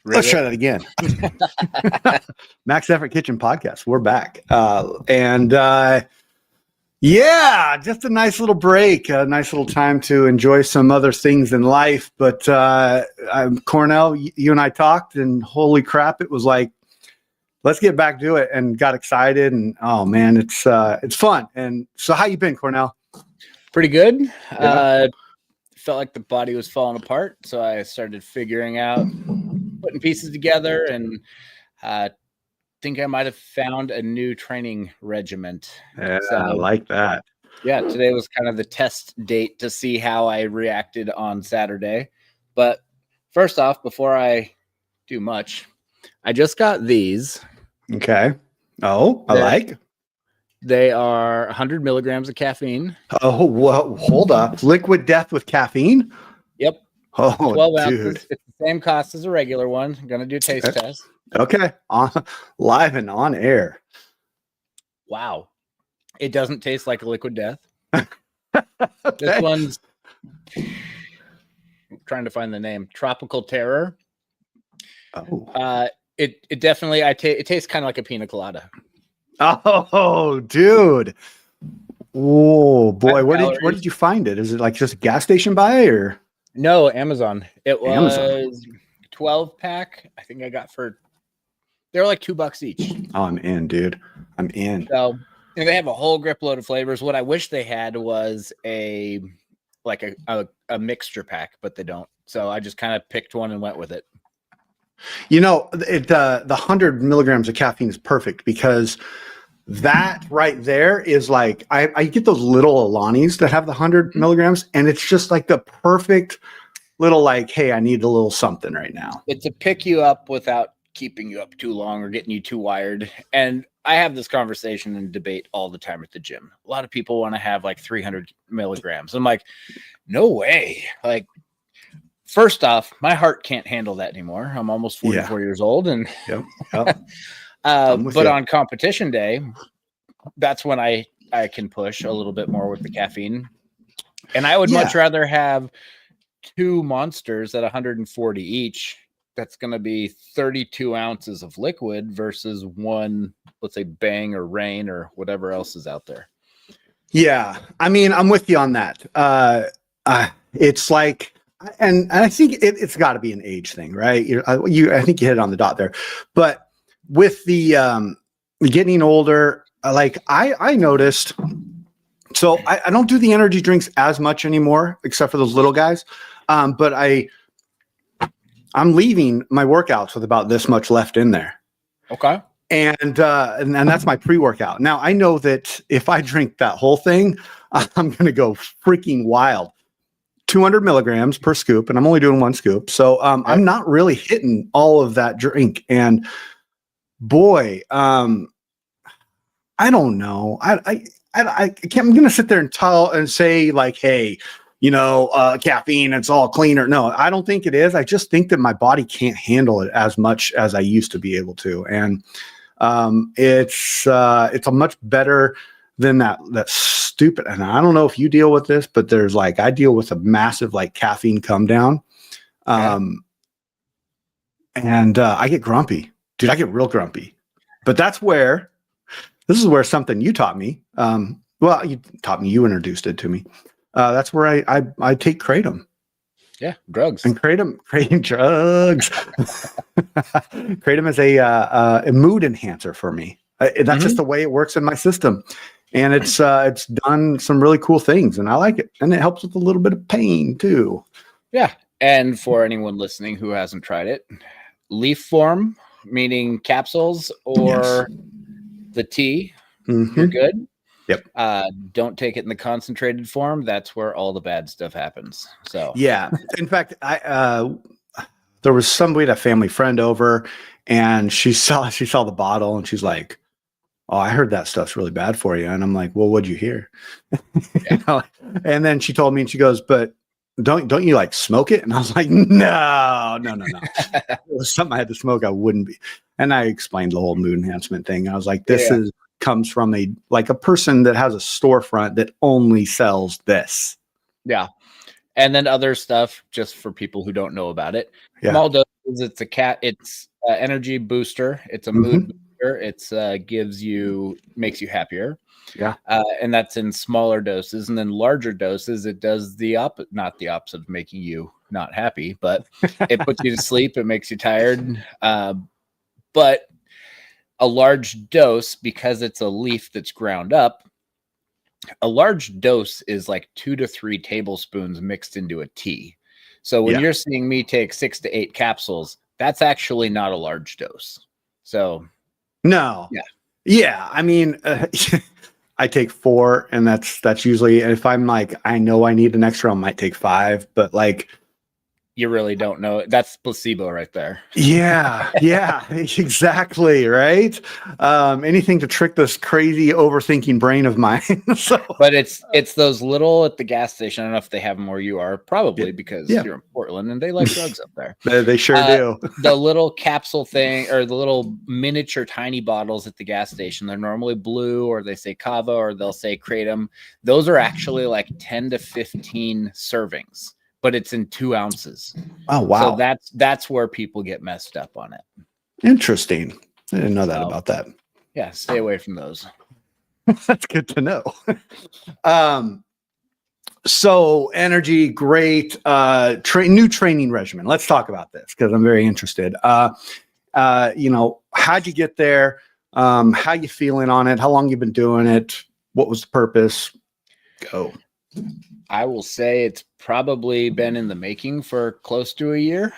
Let's try that again. Max Effort Kitchen Podcast. We're back. Yeah, just a nice little break, a nice little time to enjoy some other things in life. But Cornell, you and I talked, and holy crap, it was like, let's get back to it, and got excited. And oh man, it's fun. And so, how you been, Cornell? Pretty good. Yeah. Felt like the body was falling apart, so I started figuring out, putting pieces together, and think I might have found a new training regiment. Yeah, so, I like that. Yeah, today was kind of the test date to see how I reacted on Saturday. But first off, before I do much, I just got these. Okay. Oh, I like. They are 100 milligrams of caffeine. Oh, well, hold up. Liquid Death with caffeine? Yep. Oh, 12 ounces. It's the same cost as a regular one. I'm going to do a taste test. Okay. Live and on air. Wow. It doesn't taste like a Liquid Death. Okay. This one's, I'm trying to find the name, Tropical Terror. Oh. It definitely, it tastes kind of like a pina colada. Oh, dude. Oh, boy. Where did you find it? Is it like just a gas station buy or? No, Amazon. It was Amazon. 12-pack. I think I got they were like $2 each. Oh, I'm in, dude. I'm in. So they have a whole grip load of flavors. What I wish they had was a mixture pack, but they don't. So I just kind of picked one and went with it. You know, the 100 milligrams of caffeine is perfect because that right there is like, I get those little Alanis that have the 100 milligrams, and it's just like the perfect little like, hey, I need a little something right now. It's to pick you up without keeping you up too long or getting you too wired. And I have this conversation and debate all the time at the gym. A lot of people want to have like 300 milligrams. I'm like, no way. Like, first off, my heart can't handle that anymore. I'm almost 44 years old. And Yep. but on competition day, that's when I can push a little bit more with the caffeine. And I would much rather have 2 monsters at 140 each. That's going to be 32 ounces of liquid versus one, let's say, Bang or Rain or whatever else is out there. Yeah. I mean, I'm with you on that. It's like, and I think it's got to be an age thing, right? I think you hit it on the dot there. But with the getting older, like I noticed, so I don't do the energy drinks as much anymore, except for those little guys. But I'm leaving my workouts with about this much left in there. Okay. And that's my pre-workout. Now I know that if I drink that whole thing, I'm going to go freaking wild. 200 milligrams per scoop, and I'm only doing 1 scoop. So I'm not really hitting all of that drink. And boy, I don't know. I can't, I'm going to sit there and say like, hey, you know, caffeine, it's all cleaner. No, I don't think it is. I just think that my body can't handle it as much as I used to be able to. And it's a much better than that stupid. And I don't know if you deal with this, but there's like, I deal with a massive like caffeine come down. And I get grumpy, dude. I get real grumpy. But this is where something you taught me. Well, you taught me, you introduced it to me. That's where I take Kratom. Yeah, drugs. And Kratom drugs. Kratom is a mood enhancer for me. That's just the way it works in my system. And it's done some really cool things, and I like it. And it helps with a little bit of pain too. Yeah. And for anyone listening who hasn't tried it, leaf form, meaning capsules, or the tea, you're good. Yep. Don't take it in the concentrated form. That's where all the bad stuff happens. So yeah. In fact, there was somebody, a family friend over, and she saw the bottle, and she's like, "Oh, I heard that stuff's really bad for you." And I'm like, "Well, what'd you hear?" You know? And then she told me, and she goes, "But don't you like smoke it?" And I was like, no. If it was something I had to smoke, I wouldn't be. And I explained the whole mood enhancement thing. I was like, this comes from a person that has a storefront that only sells this. Yeah. And then other stuff, just for people who don't know about it. Yeah. Small doses. It's energy booster. It's a mood booster. It's makes you happier. Yeah. And that's in smaller doses. And then larger doses, it does not the opposite of making you not happy, but it puts you to sleep. It makes you tired. But a large dose, because it's a leaf that's ground up, a large dose is like 2 to 3 tablespoons mixed into a tea. So when you're seeing me take 6 to 8 capsules, that's actually not a large dose. So no. Yeah. I mean, I take 4, and that's usually, if I'm like, I know I need an extra, I might take 5, but like, you really don't know. That's placebo right there. Yeah, exactly. Right. Anything to trick this crazy overthinking brain of mine. But it's those little at the gas station. I don't know if they have them where you are, probably because you're in Portland and they like drugs up there. They sure do. The little capsule thing, or the little miniature tiny bottles at the gas station, they're normally blue, or they say Kava, or they'll say Kratom. Those are actually like 10 to 15 servings. But it's in 2 ounces. Oh, wow. So that's where people get messed up on it. Interesting. I didn't know that about that. Yeah, stay away from those. That's good to know. So energy, great. New training regimen. Let's talk about this because I'm very interested. How'd you get there? How you feeling on it? How long you been doing it? What was the purpose? Go. I will say it's probably been in the making for close to a year.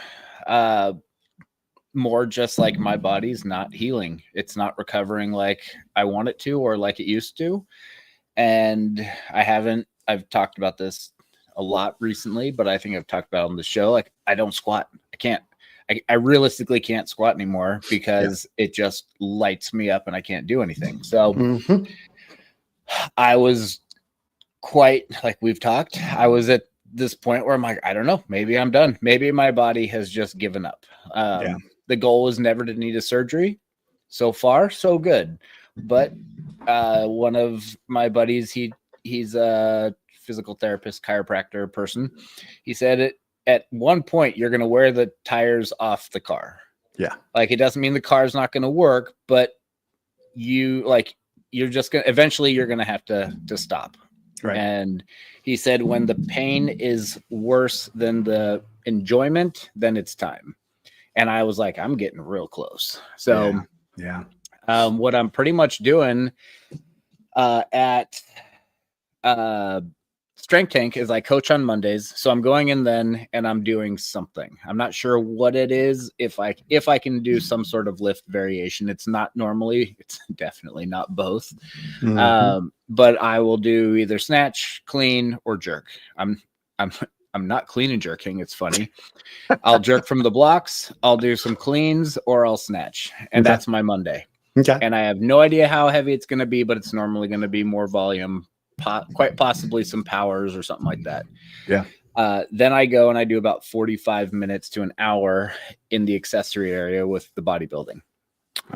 More just like my body's not healing. It's not recovering like I want it to or like it used to. And I've talked about this a lot recently, but I think I've talked about it on the show. Like, I don't squat. I realistically can't squat anymore because it just lights me up and I can't do anything. So I was quite, like we've talked, I was at this point where I'm like, I don't know, maybe I'm done. Maybe my body has just given up. The goal was never to need a surgery. So far, so good. But one of my buddies, he's a physical therapist, chiropractor person. He said at one point you're going to wear the tires off the car. Yeah. Like, it doesn't mean the car's not going to work, but you're just going to, eventually you're going to have to stop. Right. And he said, when the pain is worse than the enjoyment, then it's time. And I was like, I'm getting real close. So what I'm pretty much doing at Strength Tank is I coach on Mondays. So I'm going in then and I'm doing something. I'm not sure what it is. If I can do some sort of lift variation, it's definitely not both. But I will do either snatch, clean, or jerk. I'm not clean and jerking. It's funny. I'll jerk from the blocks. I'll do some cleans, or I'll snatch. And that's my Monday. Okay. And I have no idea how heavy it's going to be, but it's normally going to be more volume, quite possibly some powers or something like that. Yeah. Then I go and I do about 45 minutes to an hour in the accessory area with the bodybuilding.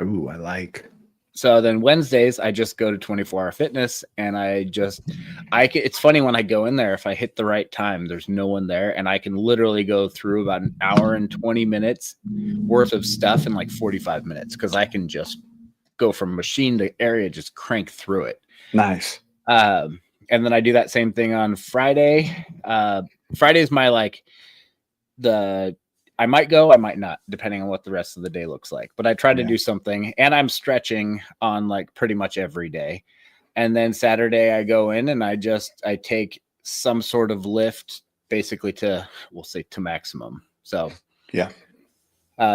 Ooh, I like. So then Wednesdays, I just go to 24 Hour Fitness, and it's funny when I go in there, if I hit the right time, there's no one there, and I can literally go through about an hour and 20 minutes worth of stuff in like 45 minutes. Cause I can just go from machine to area, just crank through it. Nice. And then I do that same thing on Friday. Friday's my I might go, I might not, depending on what the rest of the day looks like. But I try to do something, and I'm stretching on like pretty much every day. And then Saturday I go in and I take some sort of lift, basically to maximum. So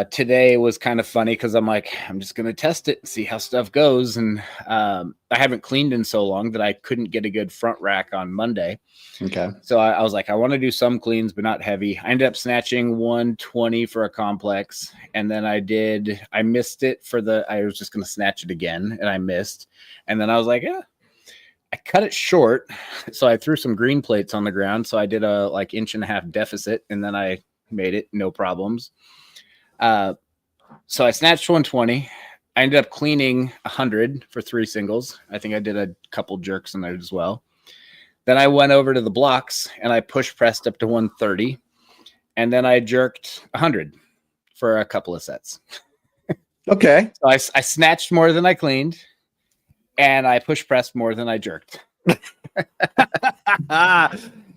today was kind of funny because I'm like, I'm just going to test it and see how stuff goes. And I haven't cleaned in so long that I couldn't get a good front rack on Monday. Okay. So I was like, I want to do some cleans, but not heavy. I ended up snatching 120 for a complex. And then I missed it I was just going to snatch it again, and I missed. And then I was like, I cut it short. So I threw some green plates on the ground. So I did a 1.5 inch deficit, and then I made it, no problems. So I snatched 120. I ended up cleaning 100 for 3 singles. I think I did a couple jerks in there as well. Then I went over to the blocks and I push pressed up to 130. And then I jerked 100 for a couple of sets. Okay. So I snatched more than I cleaned, and I push pressed more than I jerked.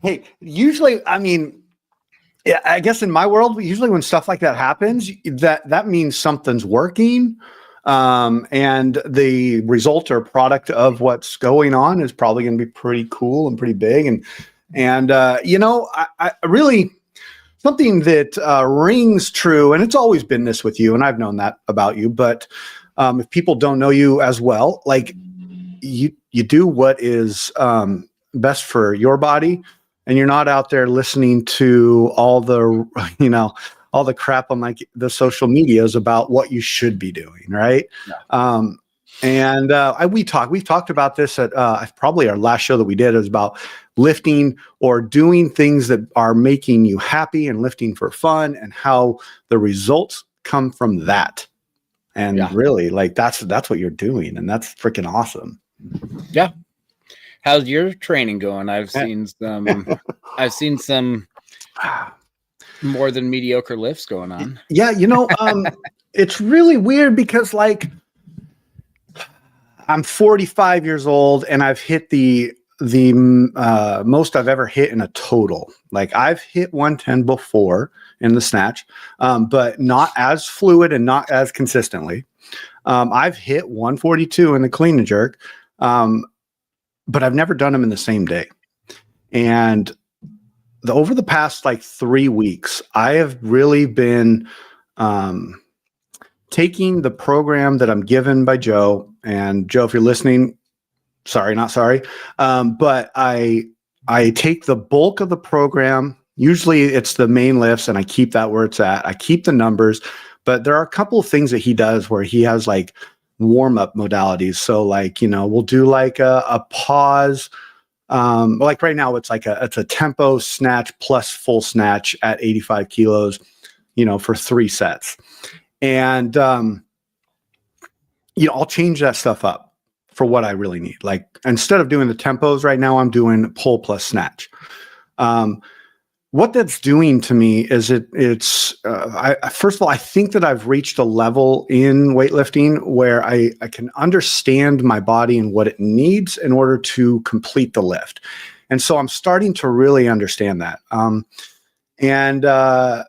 Hey, usually, I mean, yeah, I guess in my world, usually when stuff like that happens, that means something's working. And the result or product of what's going on is probably going to be pretty cool and pretty big. And I really, something that rings true, and it's always been this with you, and I've known that about you, but if people don't know you as well, like you do what is best for your body, and you're not out there listening to all the, all the crap on like the social medias about what you should be doing. Right. No. We've talked about this at probably our last show that we did is about lifting or doing things that are making you happy and lifting for fun, and how the results come from that. And really, like that's what you're doing, and that's freaking awesome. Yeah. How's your training going? I've seen some more than mediocre lifts going on. Yeah, it's really weird because like I'm 45 years old and I've hit the most I've ever hit in a total. Like I've hit 110 before in the snatch, but not as fluid and not as consistently. I've hit 142 in the clean and jerk, but I've never done them in the same day. And over the past like 3 weeks, I have really been taking the program that I'm given by Joe. And Joe, if you're listening, sorry, not sorry. But I take the bulk of the program. Usually it's the main lifts, and I keep that where it's at. I keep the numbers, but there are a couple of things that he does where he has like warm-up modalities. So like, we'll do like a pause. Like right now it's a tempo snatch plus full snatch at 85 kilos, for 3 sets. And, I'll change that stuff up for what I really need. Like instead of doing the tempos right now, I'm doing pull plus snatch. What that's doing to me is first of all, I think that I've reached a level in weightlifting where I can understand my body and what it needs in order to complete the lift. And so I'm starting to really understand that.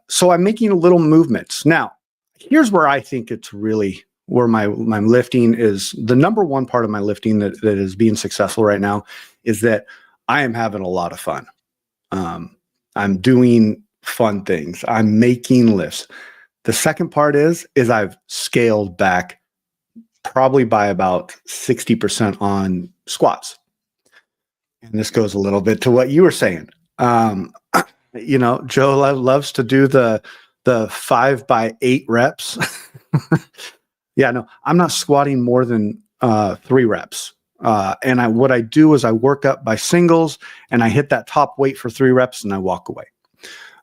So I'm making little movements. Now, here's where I think it's really where my lifting is. The number one part of my lifting that is being successful right now is that I am having a lot of fun. I'm doing fun things. I'm making lifts. The second part is I've scaled back probably by about 60% on squats. And this goes a little bit to what you were saying. Joe loves to do the 5x8 reps. Yeah, no, I'm not squatting more than 3 reps. And what I do is I work up by singles and I hit that top weight for 3 reps and I walk away.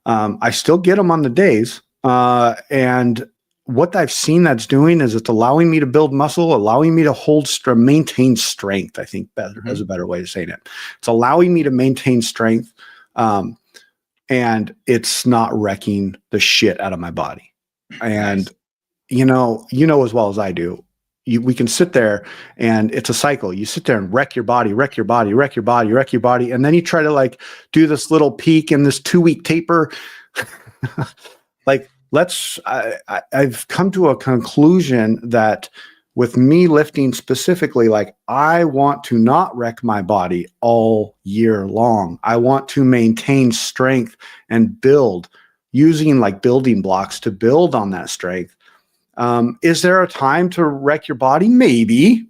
I still get them on the days. And what I've seen that's doing is it's allowing me to build muscle, allowing me to maintain strength. I think is a better way of saying it. It's allowing me to maintain strength. And it's not wrecking the shit out of my body. And, as well as I do, we can sit there and it's a cycle. You sit there and wreck your body. And then you try to like do this little peak and this 2-week taper. Like I've come to a conclusion that with me lifting specifically, like I want to not wreck my body all year long. I want to maintain strength and build using like building blocks to build on that strength. Is there a time to wreck your body? Maybe.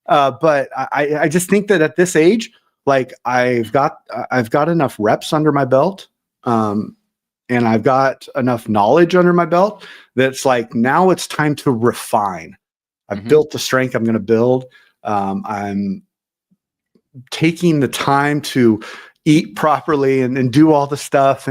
But I just think that at this age, like I've got enough reps under my belt. And I've got enough knowledge under my belt that's like, now it's time to refine. I've built the strength I'm going to build. I'm taking the time to eat properly and do all the stuff.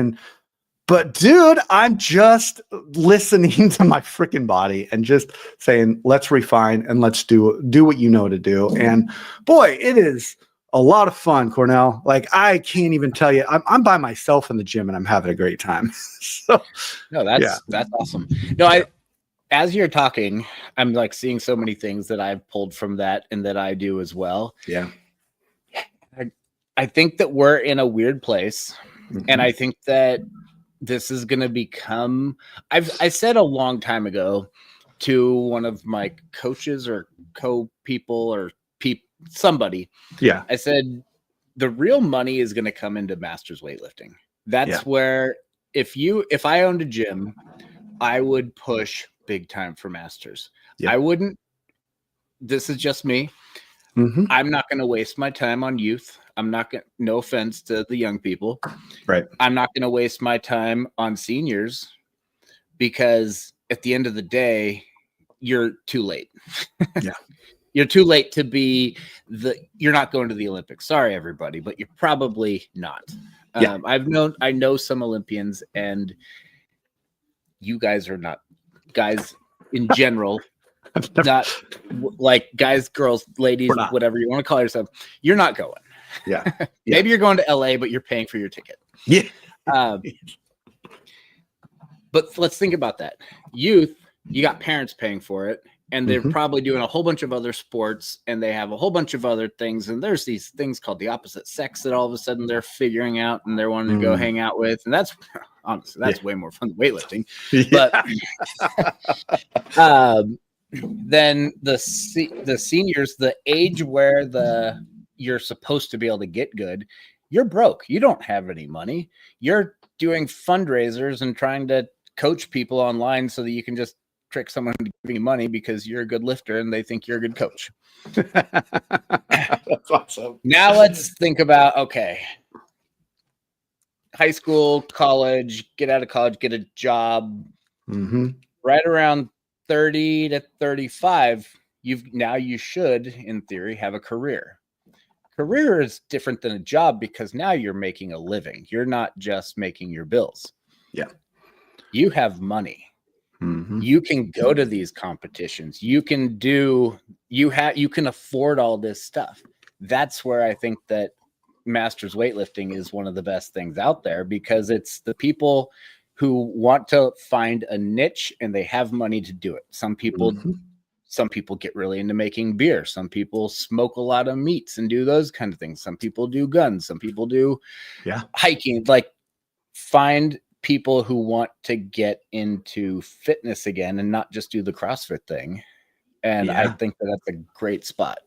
But dude, I'm just listening to my freaking body and just saying, let's refine and let's do what you know to do. And boy, it is a lot of fun, Cornell. Like, I can't even tell you. I'm by myself in the gym and I'm having a great time. So, no, that's awesome. No, as you're talking, I'm like seeing so many things that I've pulled from that and that I do as well. Yeah. I think that we're in a weird place. And I think that this is going to become, I said a long time ago to one of my coaches or co-people or somebody. Yeah. I said, the real money is going to come into masters weightlifting. That's where if I owned a gym, I would push big time for masters. Yeah. I wouldn't, this is just me. I'm not going to waste my time on youth. I'm not going to, no offense to the young people. Right. I'm not going to waste my time on seniors because at the end of the day, you're too late. Yeah. You're too late to be you're not going to the Olympics. Sorry, everybody, but you're probably not. Yeah. I know some Olympians, and you guys are not guys in general. Not like guys, girls, ladies, whatever you want to call yourself. You're not going. Yeah. Maybe you're going to LA, but you're paying for your ticket. Yeah. But let's think about that. Youth, you got parents paying for it, and they're probably doing a whole bunch of other sports, and they have a whole bunch of other things. And there's these things called the opposite sex that all of a sudden they're figuring out and they're wanting to go hang out with. And that's honestly, that's way more fun than weightlifting. But then the seniors, the age where you're supposed to be able to get good, you're broke. You don't have any money. You're doing fundraisers and trying to coach people online so that you can just trick someone into giving you money because you're a good lifter and they think you're a good coach. That's awesome. Now let's think about, okay, high school, college, get out of college, get a job. Right around 30 to 35, you should, in theory, have a career. Career is different than a job because now you're making a living. You're not just making your bills. Yeah. You have money. You can go to these competitions. You can afford all this stuff. That's where I think that masters weightlifting is one of the best things out there because it's the people who want to find a niche and they have money to do it. Some people get really into making beer. Some people smoke a lot of meats and do those kind of things. Some people do guns. Some people do hiking. Like, find people who want to get into fitness again and not just do the CrossFit thing. And I think that that's a great spot.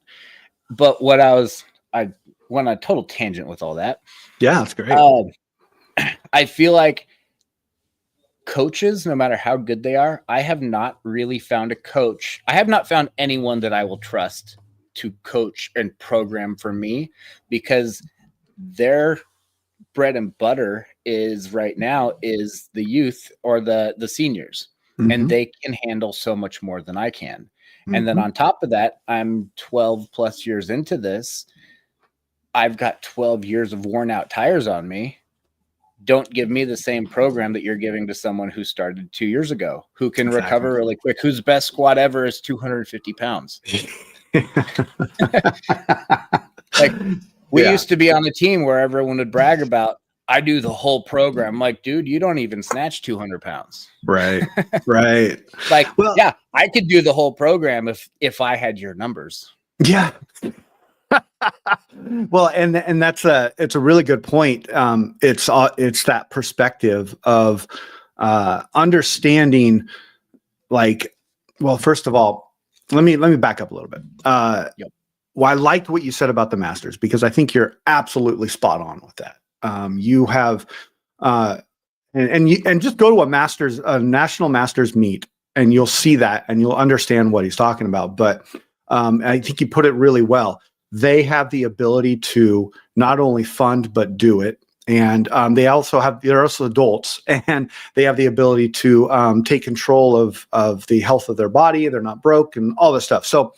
But I went on a total tangent with all that. Yeah, that's great. I feel like coaches, no matter how good they are, I have not really found a coach. I have not found anyone that I will trust to coach and program for me because their bread and butter is right now is the youth or the seniors, and they can handle so much more than I can. And then on top of that, I'm 12 plus years into this. I've got 12 years of worn out tires on me. Don't give me the same program that you're giving to someone who started 2 years ago, who can recover really quick, whose best squat ever is 250 pounds. Like, we used to be on a team where everyone would brag about, I do the whole program. I'm like, dude, you don't even snatch 200 pounds. Right. Like, well, yeah, I could do the whole program if I had your numbers. Yeah. Well, and it's a really good point. It's that perspective of understanding, like, well, first of all, let me back up a little bit. Well, I liked what you said about the masters because I think you're absolutely spot on with that. You have, and just go to a national masters meet and you'll see that and you'll understand what he's talking about. But I think you put it really well. They have the ability to not only fund, but do it. And they're also adults and they have the ability to take control of the health of their body. They're not broke and all this stuff. So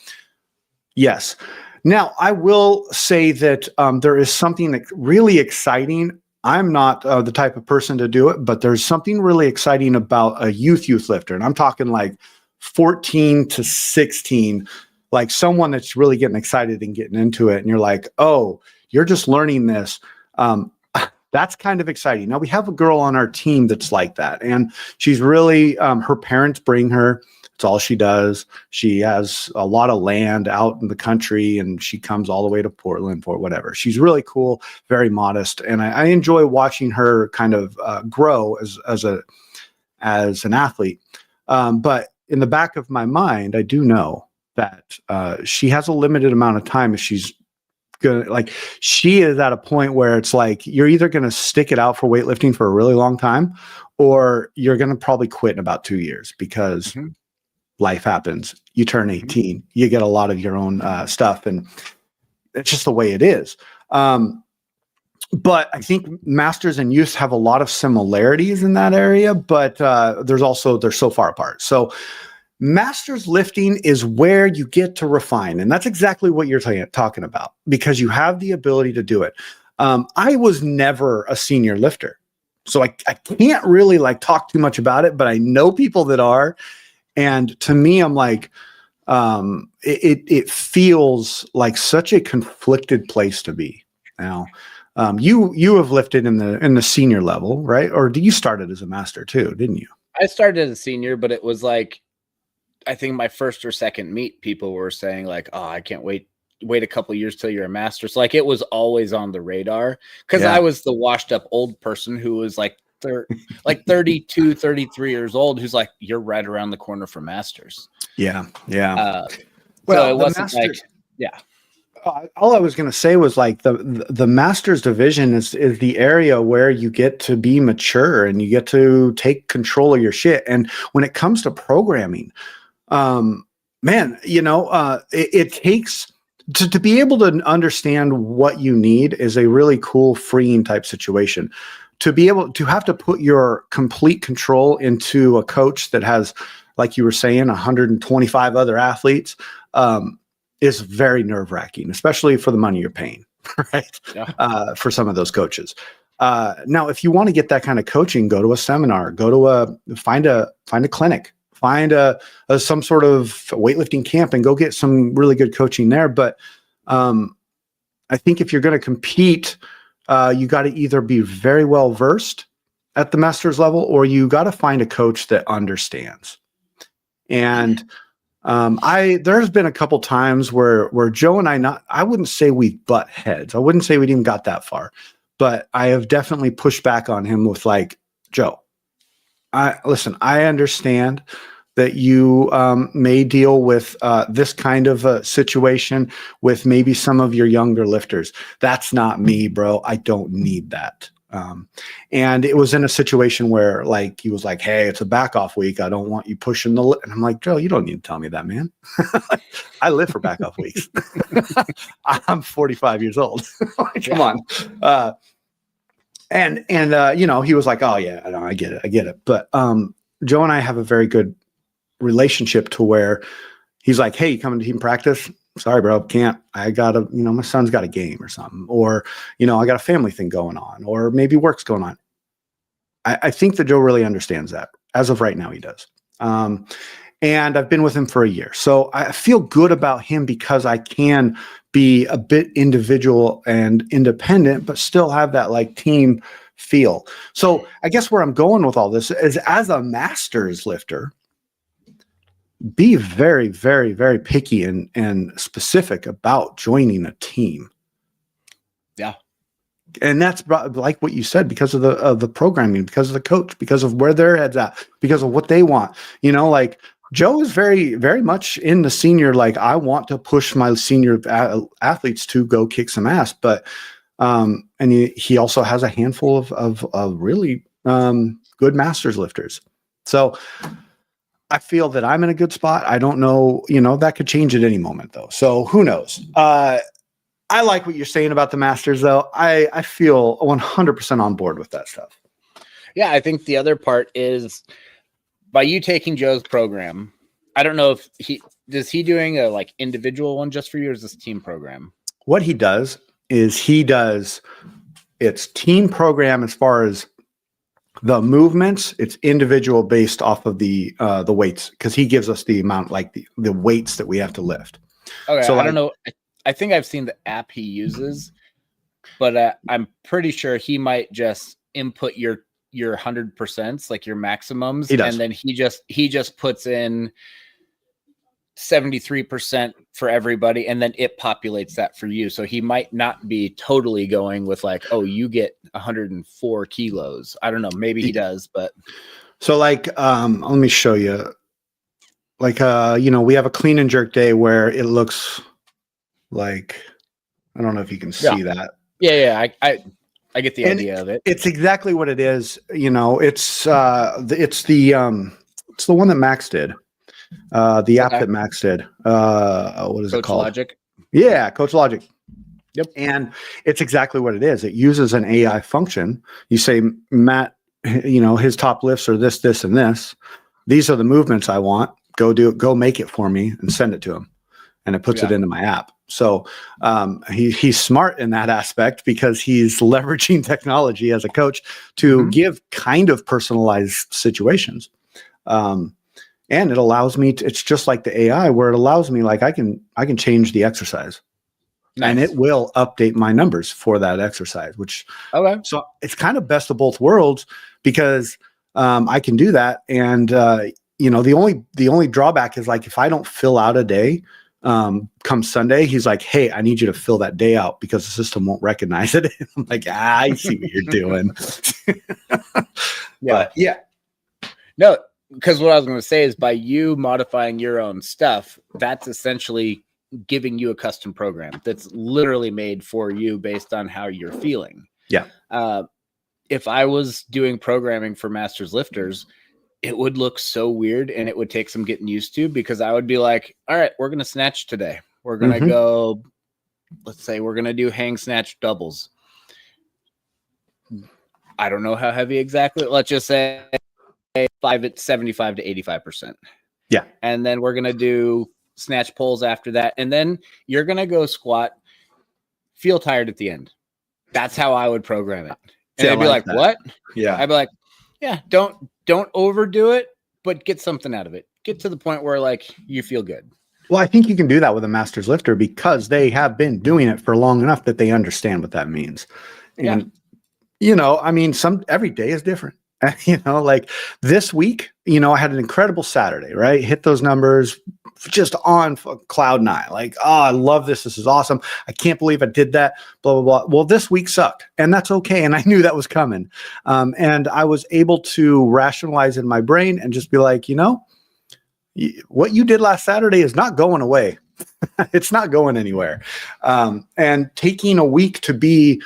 yes. Now, I will say that there is something that really exciting. I'm not the type of person to do it, but there's something really exciting about a youth lifter. And I'm talking like 14 to 16, like someone that's really getting excited and getting into it. And you're like, oh, you're just learning this. That's kind of exciting. Now we have a girl on our team that's like that, and she's really, her parents bring her. It's all she does. She has a lot of land out in the country, and she comes all the way to Portland for whatever. She's really cool, very modest, and I enjoy watching her kind of grow as an athlete. But in the back of my mind, I do know that she has a limited amount of time if she's gonna, like, she is at a point where it's like you're either going to stick it out for weightlifting for a really long time, or you're going to probably quit in about 2 years because life happens. You turn 18, you get a lot of your own stuff, and it's just the way it is. But I think masters and youth have a lot of similarities in that area, but they're so far apart. So masters lifting is where you get to refine. And that's exactly what you're talking about, because you have the ability to do it. I was never a senior lifter, so I can't really like talk too much about it, but I know people that are. And to me, I'm like, it feels like such a conflicted place to be now. You have lifted in the senior level, right? Or you started as a master too, didn't you? I started as a senior, but it was like, I think my first or second meet, people were saying like, "Oh, I can't wait a couple of years till you're a master." So like, it was always on the radar, because I was the washed up old person who was like 32, 33 years old, who's like, "You're right around the corner for masters." Yeah. Well, so it wasn't masters, all I was going to say was like the masters division is the area where you get to be mature and you get to take control of your shit. And when it comes to programming, man, it takes to be able to understand what you need is a really cool, freeing type situation. To be able to have to put your complete control into a coach that has, like you were saying, 125 other athletes, is very nerve-wracking, especially for the money you're paying, right? Yeah. For some of those coaches. Now, if you want to get that kind of coaching, go to a seminar, find a clinic, find some sort of weightlifting camp, and go get some really good coaching there. But I think if you're going to compete, you got to either be very well versed at the master's level, or you got to find a coach that understands. And there's been a couple times where Joe and I wouldn't say we butt heads. I wouldn't say we even got that far, but I have definitely pushed back on him with like, Joe, I understand that you may deal with this kind of a situation with maybe some of your younger lifters. That's not me, bro. I don't need that. And it was in a situation where like he was like, "Hey, it's a back off week. I don't want you pushing the and I'm like, "Joe, you don't need to tell me that, man. I live for back off weeks. I'm 45 years old. Come on." And he was like, "Oh yeah, no, I get it." But Joe and I have a very good relationship to where he's like, "Hey, you coming to team practice?" "Sorry, bro, can't. I gotta, my son's got a game or something, or, I got a family thing going on, or maybe work's going on." I think that Joe really understands that. As of right now, he does. And I've been with him for a year. So I feel good about him because I can be a bit individual and independent, but still have that like team feel. So I guess where I'm going with all this is, as a masters lifter, be very, very, very picky and specific about joining a team. Yeah. And that's like what you said, because of the programming, because of the coach, because of where their head's at, because of what they want. Like Joe is very, very much in the senior, like, I want to push my senior athletes to go kick some ass. But and he also has a handful of really good masters lifters. So I feel that I'm in a good spot. I don't know, that could change at any moment though. So who knows? I like what you're saying about the masters though. I feel 100% on board with that stuff. Yeah. I think the other part is by you taking Joe's program. I don't know if is he doing a like individual one just for you, or is this team program? What he does is it's team program as far as the movements. It's individual based off of the weights, because he gives us the amount, like the weights that we have to lift. Okay, so I don't know. I think I've seen the app he uses, but I'm pretty sure he might just input your 100%, like your maximums, and then he just puts in 73% for everybody, and then it populates that for you. So he might not be totally going with like, oh, you get 104 kilos. I don't know. Maybe he does, but so like, let me show you. Like, we have a clean and jerk day where it looks like, I don't know if you can see that. Yeah. I get the idea of it. It's exactly what it is. It's the one that Max did. The app that Max did. What is it called? Logic. Yeah, Coach Logic. Yep. And it's exactly what it is. It uses an AI function. You say, Matt, his top lifts are this, this, and this. These are the movements I want. Go do it. Go make it for me and send it to him. And it puts it into my app. So he's smart in that aspect because he's leveraging technology as a coach to give kind of personalized situations. And it allows me to, it's just like the AI where it allows me, like I can change the exercise. Nice. And it will update my numbers for that exercise, which, so it's kind of best of both worlds because I can do that. And, the only drawback is like, if I don't fill out a day, come Sunday, he's like, hey, I need you to fill that day out because the system won't recognize it. I'm like, I see what you're doing. But yeah. No, because what I was going to say is by you modifying your own stuff, that's essentially giving you a custom program that's literally made for you based on how you're feeling. Yeah. If I was doing programming for Masters Lifters, it would look so weird and it would take some getting used to because I would be like, all right, we're going to snatch today. We're going to go, let's say we're going to do hang snatch doubles. I don't know how heavy exactly. Let's just say 75 to 85%. Yeah. And then we're going to do snatch pulls after that. And then you're going to go squat, feel tired at the end. That's how I would program it. And they'd be like, what? Yeah. I'd be like, yeah, don't overdo it, but get something out of it. Get to the point where like you feel good. Well, I think you can do that with a Masters lifter because they have been doing it for long enough that they understand what that means. And, every day is different. Like this week, I had an incredible Saturday, right? Hit those numbers just on cloud nine. Like, oh, I love this. This is awesome. I can't believe I did that. Blah, blah, blah. Well, this week sucked and that's okay. And I knew that was coming. And I was able to rationalize in my brain and just be like, what you did last Saturday is not going away. It's not going anywhere. And taking a week to be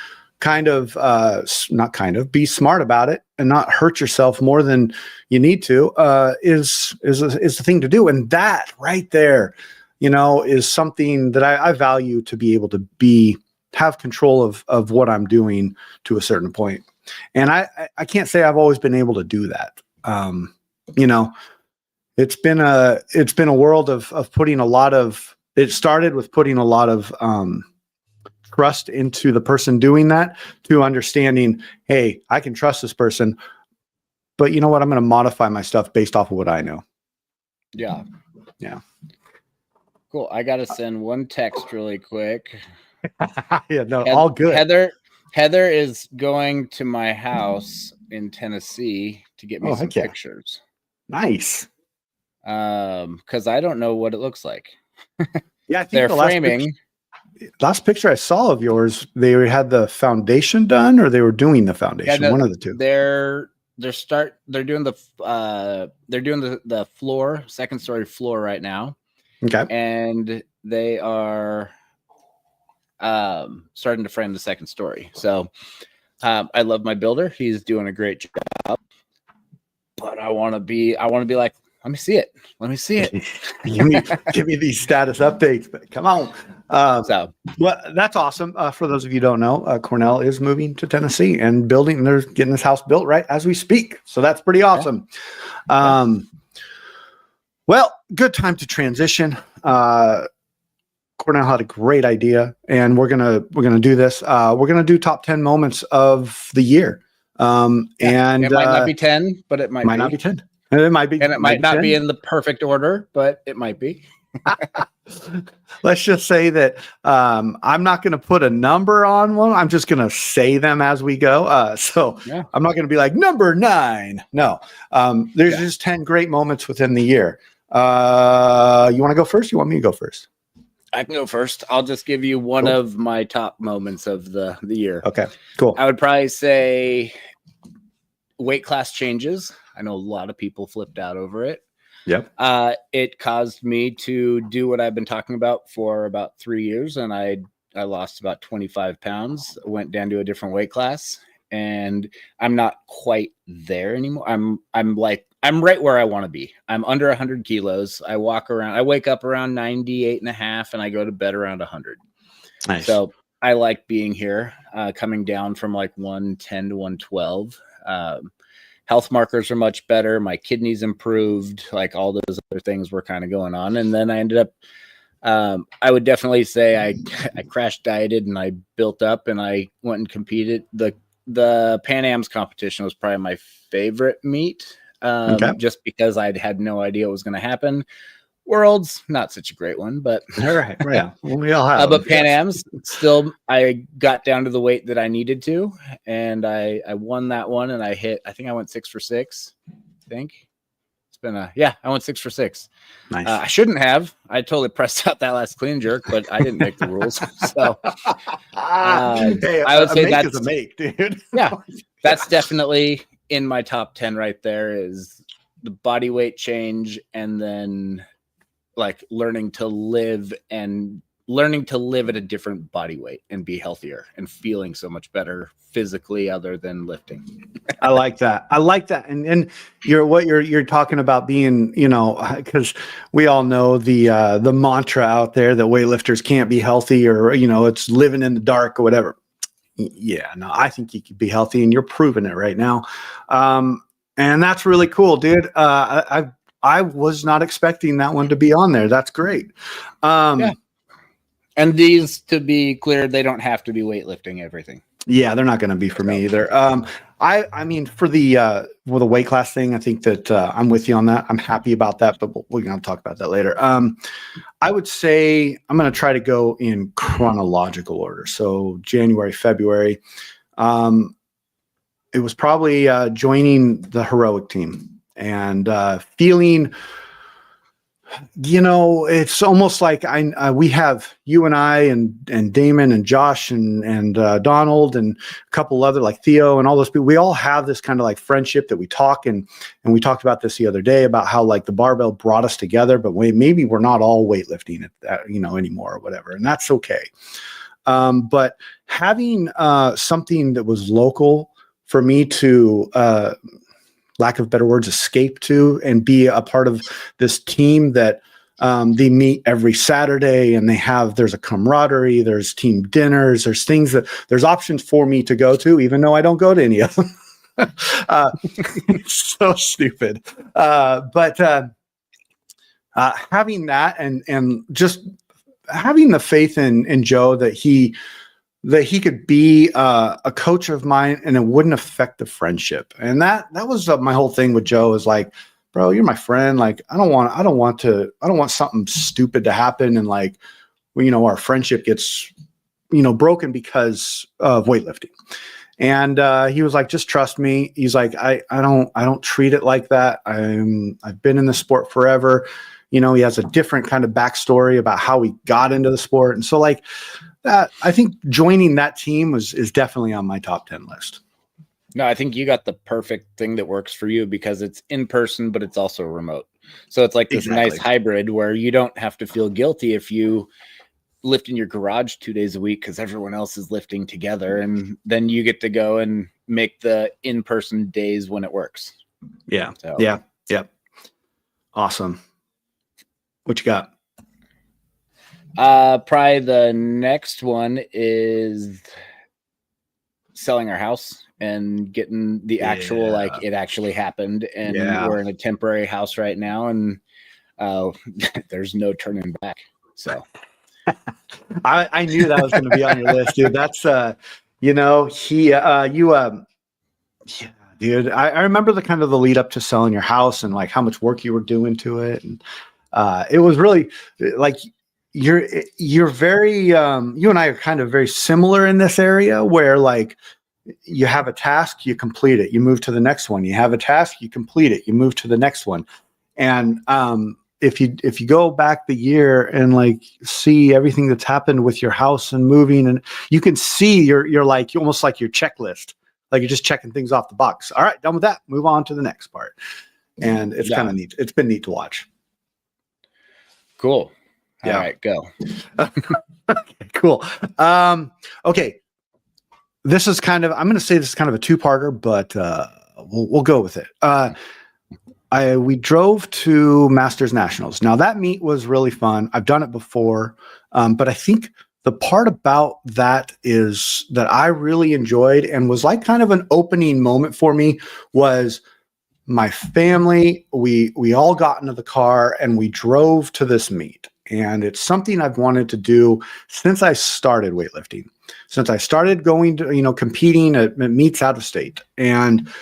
be smart about it and not hurt yourself more than you need to is the thing to do. And that right there, is something that I value to be able to have control of what I'm doing to a certain point. And I can't say I've always been able to do that. It's been a world of putting it started with putting a lot of trust into the person doing that to understanding, hey, I can trust this person, but you know what? I'm going to modify my stuff based off of what I know. Yeah. Yeah. Cool. I got to send one text really quick. Yeah, no, all good. Heather is going to my house in Tennessee to get me some pictures. Nice. Because I don't know what it looks like. Yeah, I think they're framing. Last picture I saw of yours, they had the foundation done, or they were doing the foundation. One of the two. They're doing the floor, second story floor right now. Okay, and they are starting to frame the second story. So I love my builder; he's doing a great job. But I want to be like, let me see it. Let me see it. give me these status updates. But come on. Well, that's awesome. For those of you who don't know, Cornell is moving to Tennessee and they're getting this house built right as we speak. So that's pretty awesome. Yeah. Well, good time to transition. Cornell had a great idea, and we're gonna do this. We're gonna do top 10 moments of the year. And it might not be 10, but it might not be 10. And it might be, and it might not be in the perfect order, but it might be. Let's just say that I'm not going to put a number on one. I'm just going to say them as we go. So Yeah. I'm not going to be like number 9. No, there's just 10 great moments within the year. You want to go first? You want me to go first? I can go first. I'll just give you one of my top moments of the year. Okay, cool. I would probably say weight class changes. I know a lot of people flipped out over it. Yep. It caused me to do what I've been talking about for about 3 years, and I lost about 25 pounds, went down to a different weight class, and I'm not quite there anymore. I'm right where I want to be. I'm under 100 kilos. I wake up around 98 and a half, and I go to bed around 100. Nice. So I like being here, coming down from like 110 to 112. Health markers are much better. My kidneys improved, like all those other things were kind of going on. And then I ended up, I would definitely say I crash dieted and I built up and I went and competed. The Pan Am's competition was probably my favorite meet, just because I'd had no idea what was going to happen. Worlds, not such a great one, but all right. Yeah. Well, we all have but Pan Am's still, I got down to the weight that I needed to, and I won that one, and I think I went 6 for 6. I think it's been I went 6 for 6. Nice. I shouldn't have. I totally pressed out that last clean jerk, but I didn't make the rules. So hey, I would say that's a make, dude. Yeah, that's definitely in my top 10 right there. Is the body weight change, and then like learning to live at a different body weight and be healthier and feeling so much better physically other than lifting. I like that. And you're talking about being, because we all know the mantra out there that weightlifters can't be healthy, or, it's living in the dark or whatever. Yeah, no, I think you could be healthy, and you're proving it right now. And that's really cool, dude. I was not expecting that one to be on there. That's great. Yeah. And these, to be clear, they don't have to be weightlifting everything. Yeah, they're not going to be for me either. I mean, for the weight class thing, I think that I'm with you on that. I'm happy about that, but we're going to talk about that later. I would say I'm going to try to go in chronological order. So January, February, it was probably joining the heroic team. And feeling, it's almost like we have you and I and Damon and Josh and Donald and a couple other like Theo and all those people. We all have this kind of like friendship that we talk and we talked about this the other day about how like the barbell brought us together, but maybe we're not all weightlifting anymore or whatever, and that's okay. But having something that was local for me to lack of better words, escape to and be a part of this team that they meet every Saturday, and there's a camaraderie, there's team dinners, there's options for me to go to, even though I don't go to any of them. So stupid. But having that and just having the faith in Joe that he could be a coach of mine and it wouldn't affect the friendship. And that was my whole thing with Joe, is like, bro, you're my friend. Like, I don't want something stupid to happen. And like, our friendship gets, broken because of weightlifting. And he was like, just trust me. He's like, I don't treat it like that. I've been in the sport forever. He has a different kind of backstory about how he got into the sport. And so like, I think joining that team is definitely on my top 10 list. No, I think you got the perfect thing that works for you, because it's in person, but it's also remote. So it's like this nice hybrid where you don't have to feel guilty if you lift in your garage 2 days a week because everyone else is lifting together. And then you get to go and make the in-person days when it works. Yeah. So. Yeah. Awesome. What you got? Probably the next one is selling our house and getting the actual, like it actually happened. And we're in a temporary house right now, and there's no turning back. So I knew that was going to be on your list, dude. That's, dude, I remember the kind of the lead up to selling your house and like how much work you were doing to it. And it was really like, you're very you and I are kind of very similar in this area where like you have a task, you complete it, you move to the next one. You have a task, you complete it, you move to the next one. And if you go back the year and like see everything that's happened with your house and moving, and you can see you're like almost like your checklist, like you're just checking things off the box. All right, done with that. Move on to the next part. And it's kind of neat. It's been neat to watch. Cool. All right, go. Okay, cool. Okay. This is kind of, I'm going to say this is kind of a two-parter, but we'll go with it. We drove to Masters Nationals. Now that meet was really fun. I've done it before, but I think the part about that is that I really enjoyed and was like kind of an opening moment for me was my family. We all got into the car and we drove to this meet. And it's something I've wanted to do since I started weightlifting, since I started going to, competing at meets out of state. And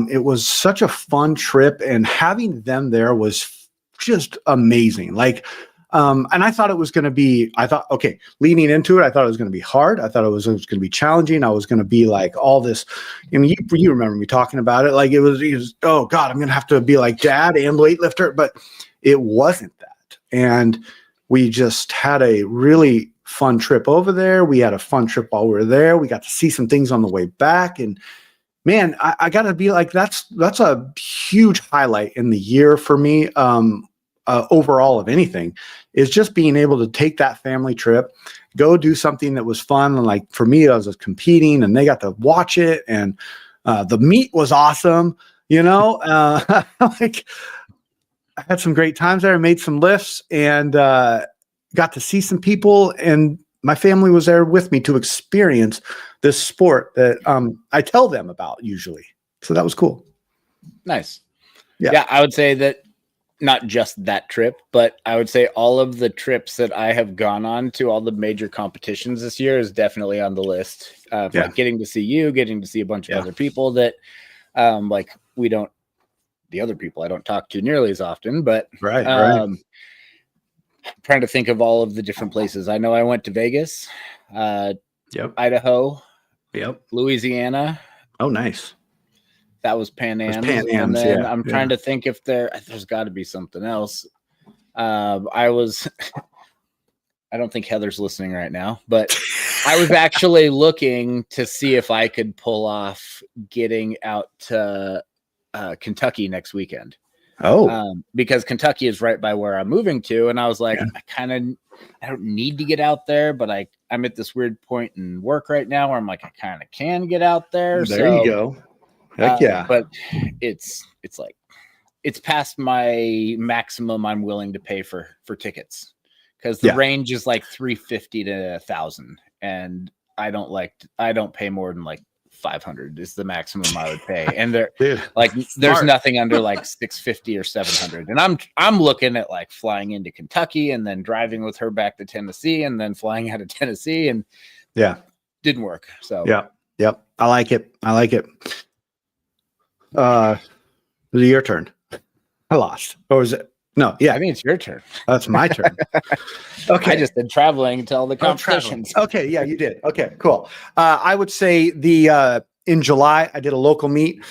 it was such a fun trip, and having them there was just amazing. Like, and I thought it was going to be, okay, leading into it, I thought it was going to be hard. I thought it was going to be challenging. I was going to be like all this, you remember me talking about it. Like it was, oh God, I'm going to have to be like dad and weightlifter, but it wasn't that. And we just had a really fun trip over there. We had a fun trip while we were there. We got to see some things on the way back. And man, I got to be like, that's a huge highlight in the year for me. Overall of anything is just being able to take that family trip, go do something that was fun. And like for me, I was competing and they got to watch it. And the meet was awesome. Like I had some great times there. I made some lifts and got to see some people, and my family was there with me to experience this sport that I tell them about usually. So that was cool. Nice. Yeah, I would say that not just that trip, but I would say all of the trips that I have gone on to all the major competitions this year is definitely on the list. Like getting to see you, getting to see a bunch of other people that the other people I don't talk to nearly as often, but right. Trying to think of all of the different places. I know I went to Vegas, Idaho, Louisiana. Oh, nice. That was Pan Am. And then I'm trying to think if there's got to be something else. I don't think Heather's listening right now, but I was actually looking to see if I could pull off getting out to Kentucky next weekend. Because Kentucky is right by where I'm moving to, and I was like, I don't need to get out there, but I'm at this weird point in work right now where I'm like, I kind of can get out there. There you go. Heck yeah. But it's like it's past my maximum I'm willing to pay for tickets, because the range is like $350 to $1,000, and I don't pay more than like $500 is the maximum I would pay, and there's nothing under like $650 or $700. And I'm looking at like flying into Kentucky and then driving with her back to Tennessee and then flying out of Tennessee, and didn't work. So I like it. Is it your turn? I lost. Or was it? No, I think it's your turn. That's my turn. Okay. I just been traveling to all the competitions. Okay, yeah, you did. Okay, cool. I would say in July, I did a local meet,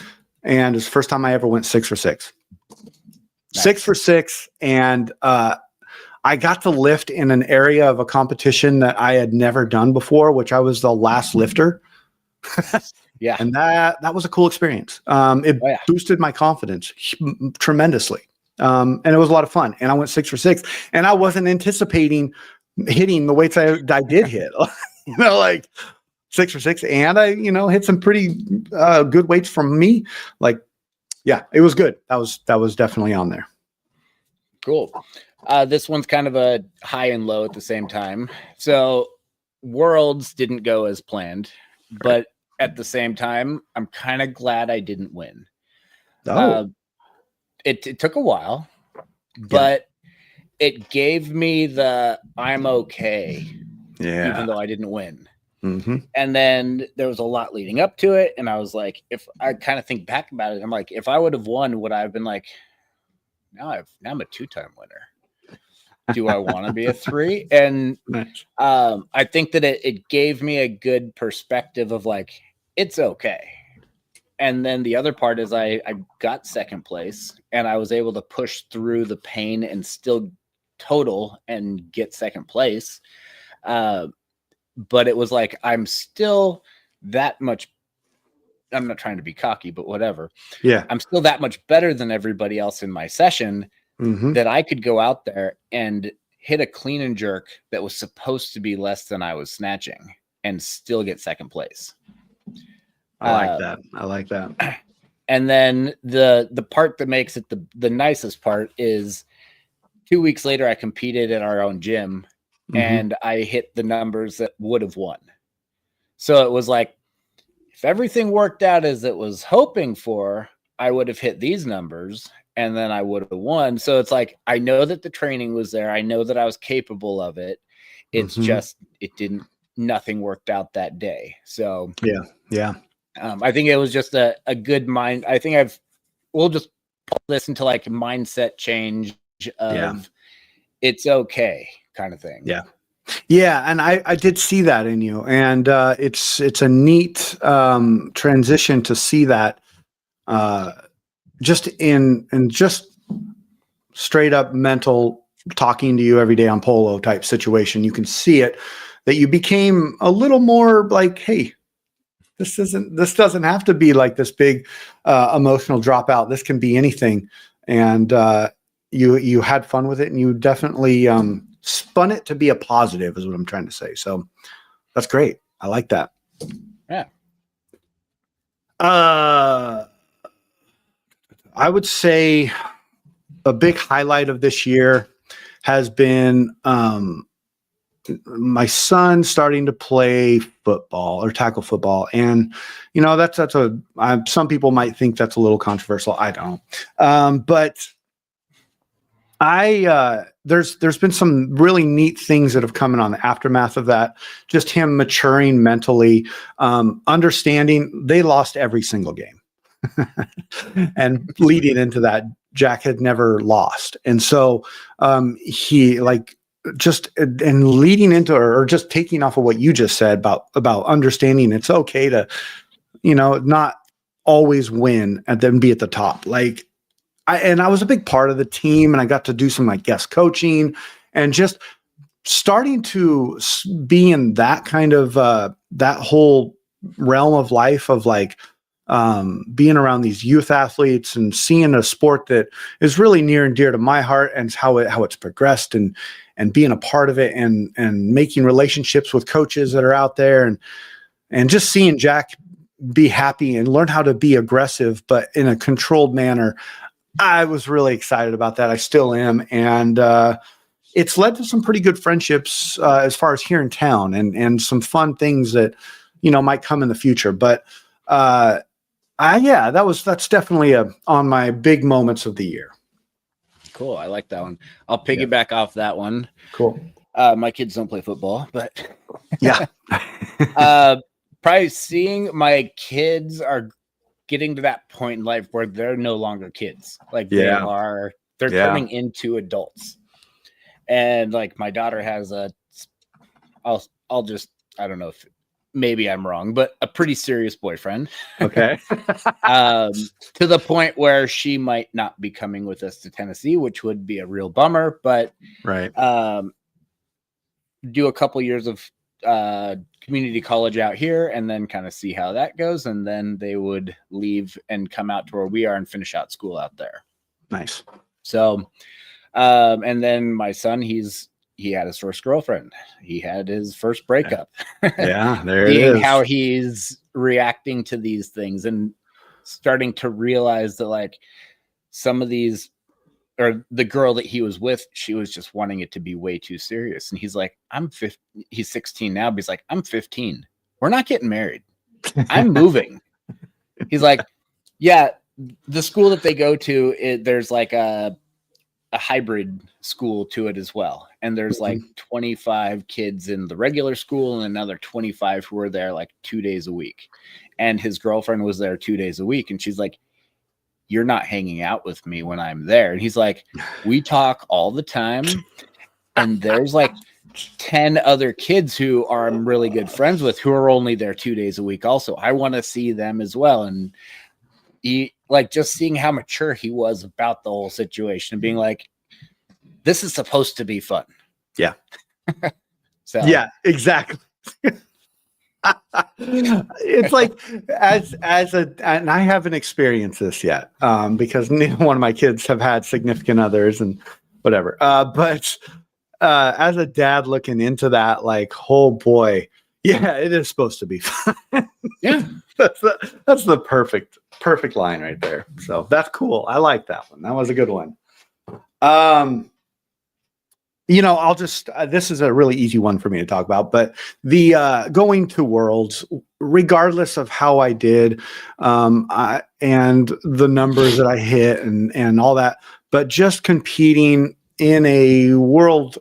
and it's the first time I ever went 6 for 6. Nice. 6 for 6, and I got to lift in an area of a competition that I had never done before, which I was the last lifter. And that was a cool experience. It boosted my confidence tremendously. And it was a lot of fun. And I went 6 for 6, and I wasn't anticipating hitting the weights I did hit, like 6 for 6. And I, hit some pretty good weights from me. Like, it was good. That was definitely on there. Cool. This one's kind of a high and low at the same time. So Worlds didn't go as planned, but at the same time, I'm kind of glad I didn't win. It took a while, but it gave me the I'm okay, even though I didn't win. Mm-hmm. And then there was a lot leading up to it, and I was like, if I kind of think back about it, I'm like, if I would have won, would I have been like, now I'm a 2-time winner? Do I want to be a 3? And Nice. I think that it gave me a good perspective of like, it's okay. And then the other part is I got second place and I was able to push through the pain and still total and get second place. But it was like, I'm still that much. I'm not trying to be cocky, but whatever. Yeah. I'm still that much better than everybody else in my session that I could go out there and hit a clean and jerk that was supposed to be less than I was snatching and still get second place. I like that. And then the part that makes it the nicest part is 2 weeks later, I competed at our own gym and I hit the numbers that would have won. So it was like, if everything worked out as it was hoping for, I would have hit these numbers and then I would have won. So it's like, I know that the training was there. I know that I was capable of it. It's just, nothing worked out that day. So yeah. I think it was just a good mind. I think we'll just pull this into like a mindset change of it's okay kind of thing. Yeah. Yeah. And I did see that in you. And it's a neat transition to see that just in just straight up mental talking to you every day on polo type situation. You can see it, that you became a little more like, hey, this doesn't have to be like this big emotional dropout. This can be anything. And you had fun with it, and you definitely spun it to be a positive is what I'm trying to say. So that's great. I like that. Yeah. I would say a big highlight of this year has been my son starting to play football or tackle football. And, that's some people might think that's a little controversial. I don't. But there's been some really neat things that have come in on the aftermath of that. Just him maturing mentally, understanding they lost every single game. And leading into that, Jack had never lost. And so he and leading into or just taking off of what you just said about understanding it's okay to, not always win and then be at the top. Like, I was a big part of the team, and I got to do some like guest coaching and just starting to be in that kind of that whole realm of life of like being around these youth athletes and seeing a sport that is really near and dear to my heart, and how it's progressed, and being a part of it, and making relationships with coaches that are out there, and just seeing Jack be happy and learn how to be aggressive, but in a controlled manner. I was really excited about that. I still am. And it's led to some pretty good friendships as far as here in town, and some fun things that, might come in the future. But that's definitely on my big moments of the year. Cool. I like that one. I'll piggyback off that one. Cool. My kids don't play football, but yeah. Probably seeing my kids are getting to that point in life where they're no longer kids. Like they're turning into adults. And like my daughter has I'll just, I don't know if maybe I'm wrong, but a pretty serious boyfriend. Okay. To the point where she might not be coming with us to Tennessee, which would be a real bummer, but right. Do a couple years of community college out here and then kind of see how that goes. And then they would leave and come out to where we are and finish out school out there. Nice. So, and then my son, he had his first girlfriend. He had his first breakup. Yeah, there it is. How he's reacting to these things and starting to realize that like some of these, or the girl that he was with, she was just wanting it to be way too serious. And he's like, he's 16 now, but he's like, I'm 15. We're not getting married. I'm moving. He's like, yeah, the school that they go to, there's like a hybrid school to it as well. And there's like 25 kids in the regular school and another 25 who are there like 2 days a week. And his girlfriend was there 2 days a week. And she's like, you're not hanging out with me when I'm there. And he's like, we talk all the time. And there's like 10 other kids who I'm really good friends with who are only there 2 days a week. Also, I want to see them as well. And he, like, just seeing how mature he was about the whole situation and being like, this is supposed to be fun. Yeah. So yeah, exactly. It's like and I haven't experienced this yet because neither one of my kids have had significant others and whatever. But as a dad looking into that, like, oh boy, yeah, it is supposed to be fun. Yeah, that's the perfect line right there. So that's cool. I like that one. That was a good one. I'll just this is a really easy one for me to talk about, but the going to Worlds, regardless of how I did, and the numbers that I hit and all that, but just competing in a world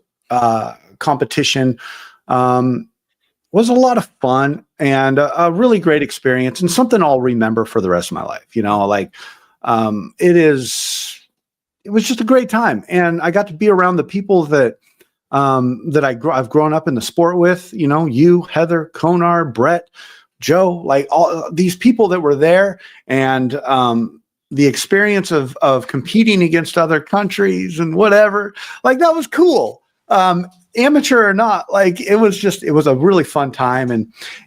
competition was a lot of fun and a really great experience and something I'll remember for the rest of my life. It was just a great time, and I got to be around the people that I've grown up in the sport with. You, Heather, Konar, Brett, Joe, like all these people that were there, and the experience of competing against other countries and whatever, like that was cool. Amateur or not, like it was a really fun time,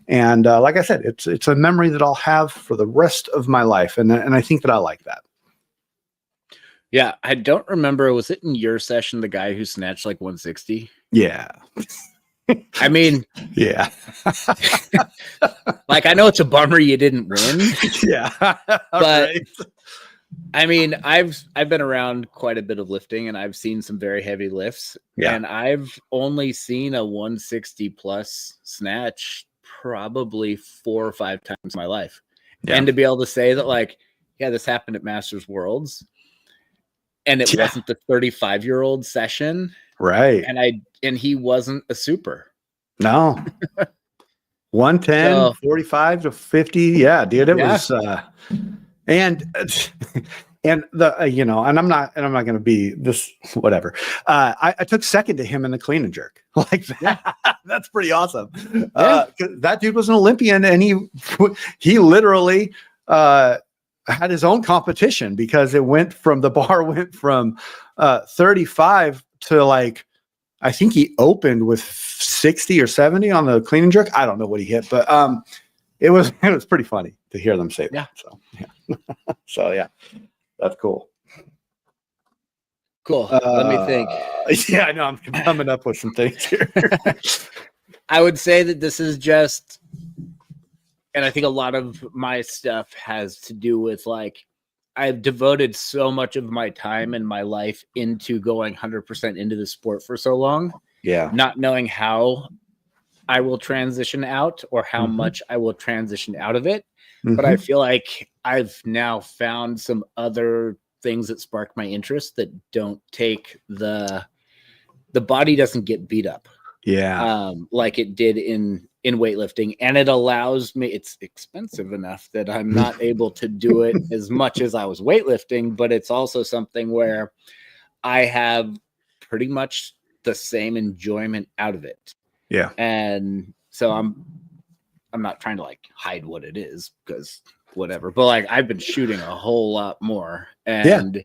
and like I said, it's a memory that I'll have for the rest of my life, and I think that I like that. Yeah, I don't remember. Was it in your session, the guy who snatched like 160? Yeah. I mean, yeah. Like, I know it's a bummer you didn't win. Yeah. But right. I mean, I've been around quite a bit of lifting, and I've seen some very heavy lifts. Yeah. And I've only seen a 160 plus snatch probably 4 or 5 times in my life. Yeah. And to be able to say that, like, yeah, this happened at Masters Worlds, and it wasn't the 35-year-old session. Right. And he wasn't a super. No. 110, 45 to 50. Yeah, dude. It was and the and I'm not going to be this whatever. I took second to him in the clean and jerk. Like that. That's pretty awesome. That dude was an Olympian, and he literally had his own competition because the bar went from 35 to, like, I think he opened with 60 or 70 on the clean and jerk. I don't know what he hit, but it was pretty funny to hear them say that. So yeah. So yeah, that's cool. Cool. Let me think. Yeah, I know I'm coming up with some things here. I would say that this is just, and I think a lot of my stuff has to do with, like, I've devoted so much of my time and my life into going 100% into the sport for so long. Yeah. Not knowing how I will transition out or how much I will transition out of it. But I feel like I've now found some other things that spark my interest that don't take the body doesn't get beat up. Yeah. Like it did in weightlifting, and it allows me, it's expensive enough that I'm not able to do it as much as I was weightlifting, but it's also something where I have pretty much the same enjoyment out of it. Yeah. And so I'm not trying to, like, hide what it is, because whatever, but, like, I've been shooting a whole lot more, and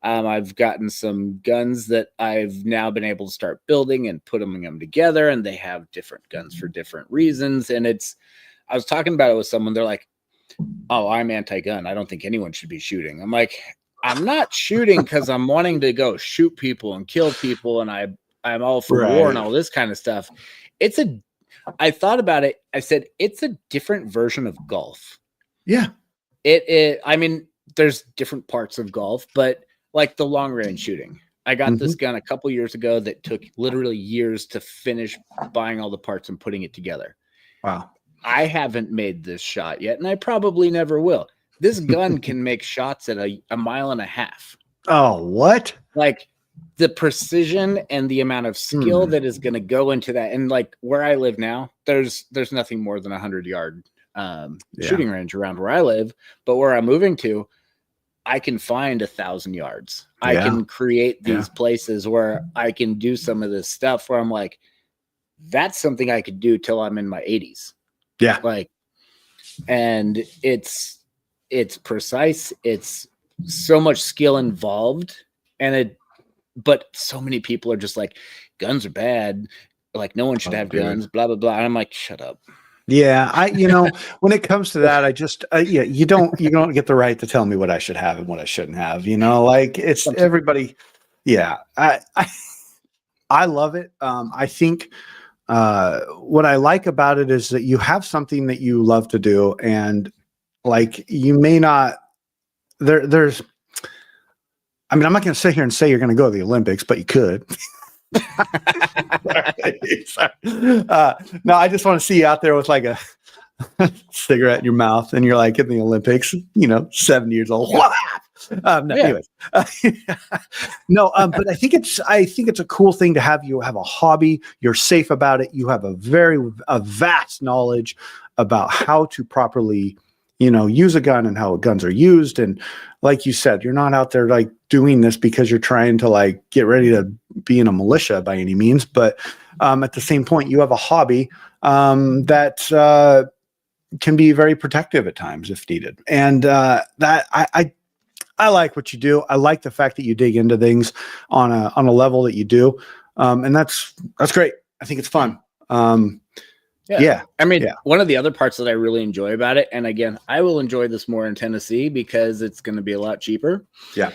I've gotten some guns that I've now been able to start building and putting them together, and they have different guns for different reasons. And I was talking about it with someone. They're like, "Oh, I'm anti-gun. I don't think anyone should be shooting." I'm like, I'm not shooting because I'm wanting to go shoot people and kill people, and I'm all for war and all this kind of stuff. I thought about it. I said, it's a different version of golf. Yeah. I mean, there's different parts of golf, but like the long range shooting, I got this gun a couple years ago that took literally years to finish buying all the parts and putting it together. Wow. I haven't made this shot yet, and I probably never will. This gun can make shots at a mile and a half. Oh, what? Like, the precision and the amount of skill that is going to go into that. And, like, where I live now, there's nothing more than 100-yard shooting range around where I live. But where I'm moving to, I can find 1,000 yards. I can create these places where I can do some of this stuff where I'm like, that's something I could do till I'm in my 80s. Yeah. Like, and it's precise. It's so much skill involved, but so many people are just like, guns are bad. Like, no one should have guns, blah, blah, blah. And I'm like, shut up. Yeah. When it comes to that, I just, you don't get the right to tell me what I should have and what I shouldn't have, like it's everybody. Yeah. I love it. I think, what I like about it is that you have something that you love to do, and like, you may not, there's, I mean, I'm not going to sit here and say you're going to go to the Olympics, but you could. No, I just want to see you out there with like a cigarette in your mouth, and you're like in the Olympics, 70 years old. Anyways, no, but I think it's a cool thing to have. You have a hobby, you're safe about it. You have a vast knowledge about how to properly, use a gun and how guns are used. And like you said, you're not out there like doing this because you're trying to like get ready to be in a militia by any means. But at the same point, you have a hobby that can be very protective at times if needed. And that I like what you do. I like the fact that you dig into things on a level that you do. And that's great. I think it's fun. Yeah. I mean, one of the other parts that I really enjoy about it, and again, I will enjoy this more in Tennessee because it's going to be a lot cheaper. Yeah.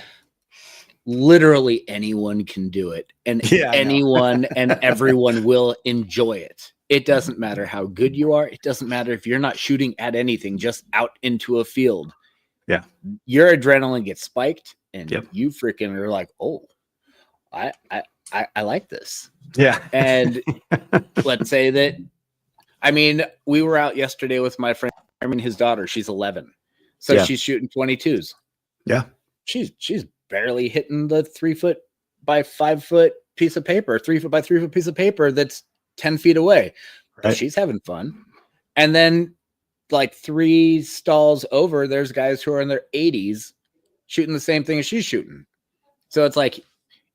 Literally anyone can do it, and anyone and everyone will enjoy it. It doesn't matter how good you are. It doesn't matter if you're not shooting at anything, just out into a field. Yeah. Your adrenaline gets spiked, and you freaking are like, oh, I like this. Yeah. And let's say that, I mean, we were out yesterday with my friend, his daughter, she's 11. So she's shooting 22s. Yeah. She's barely hitting the 3 foot by 5 foot piece of paper, 3 foot by 3 foot piece of paper that's 10 feet away. Right. But she's having fun. And then like 3 stalls over, there's guys who are in their 80s shooting the same thing as she's shooting. So it's like,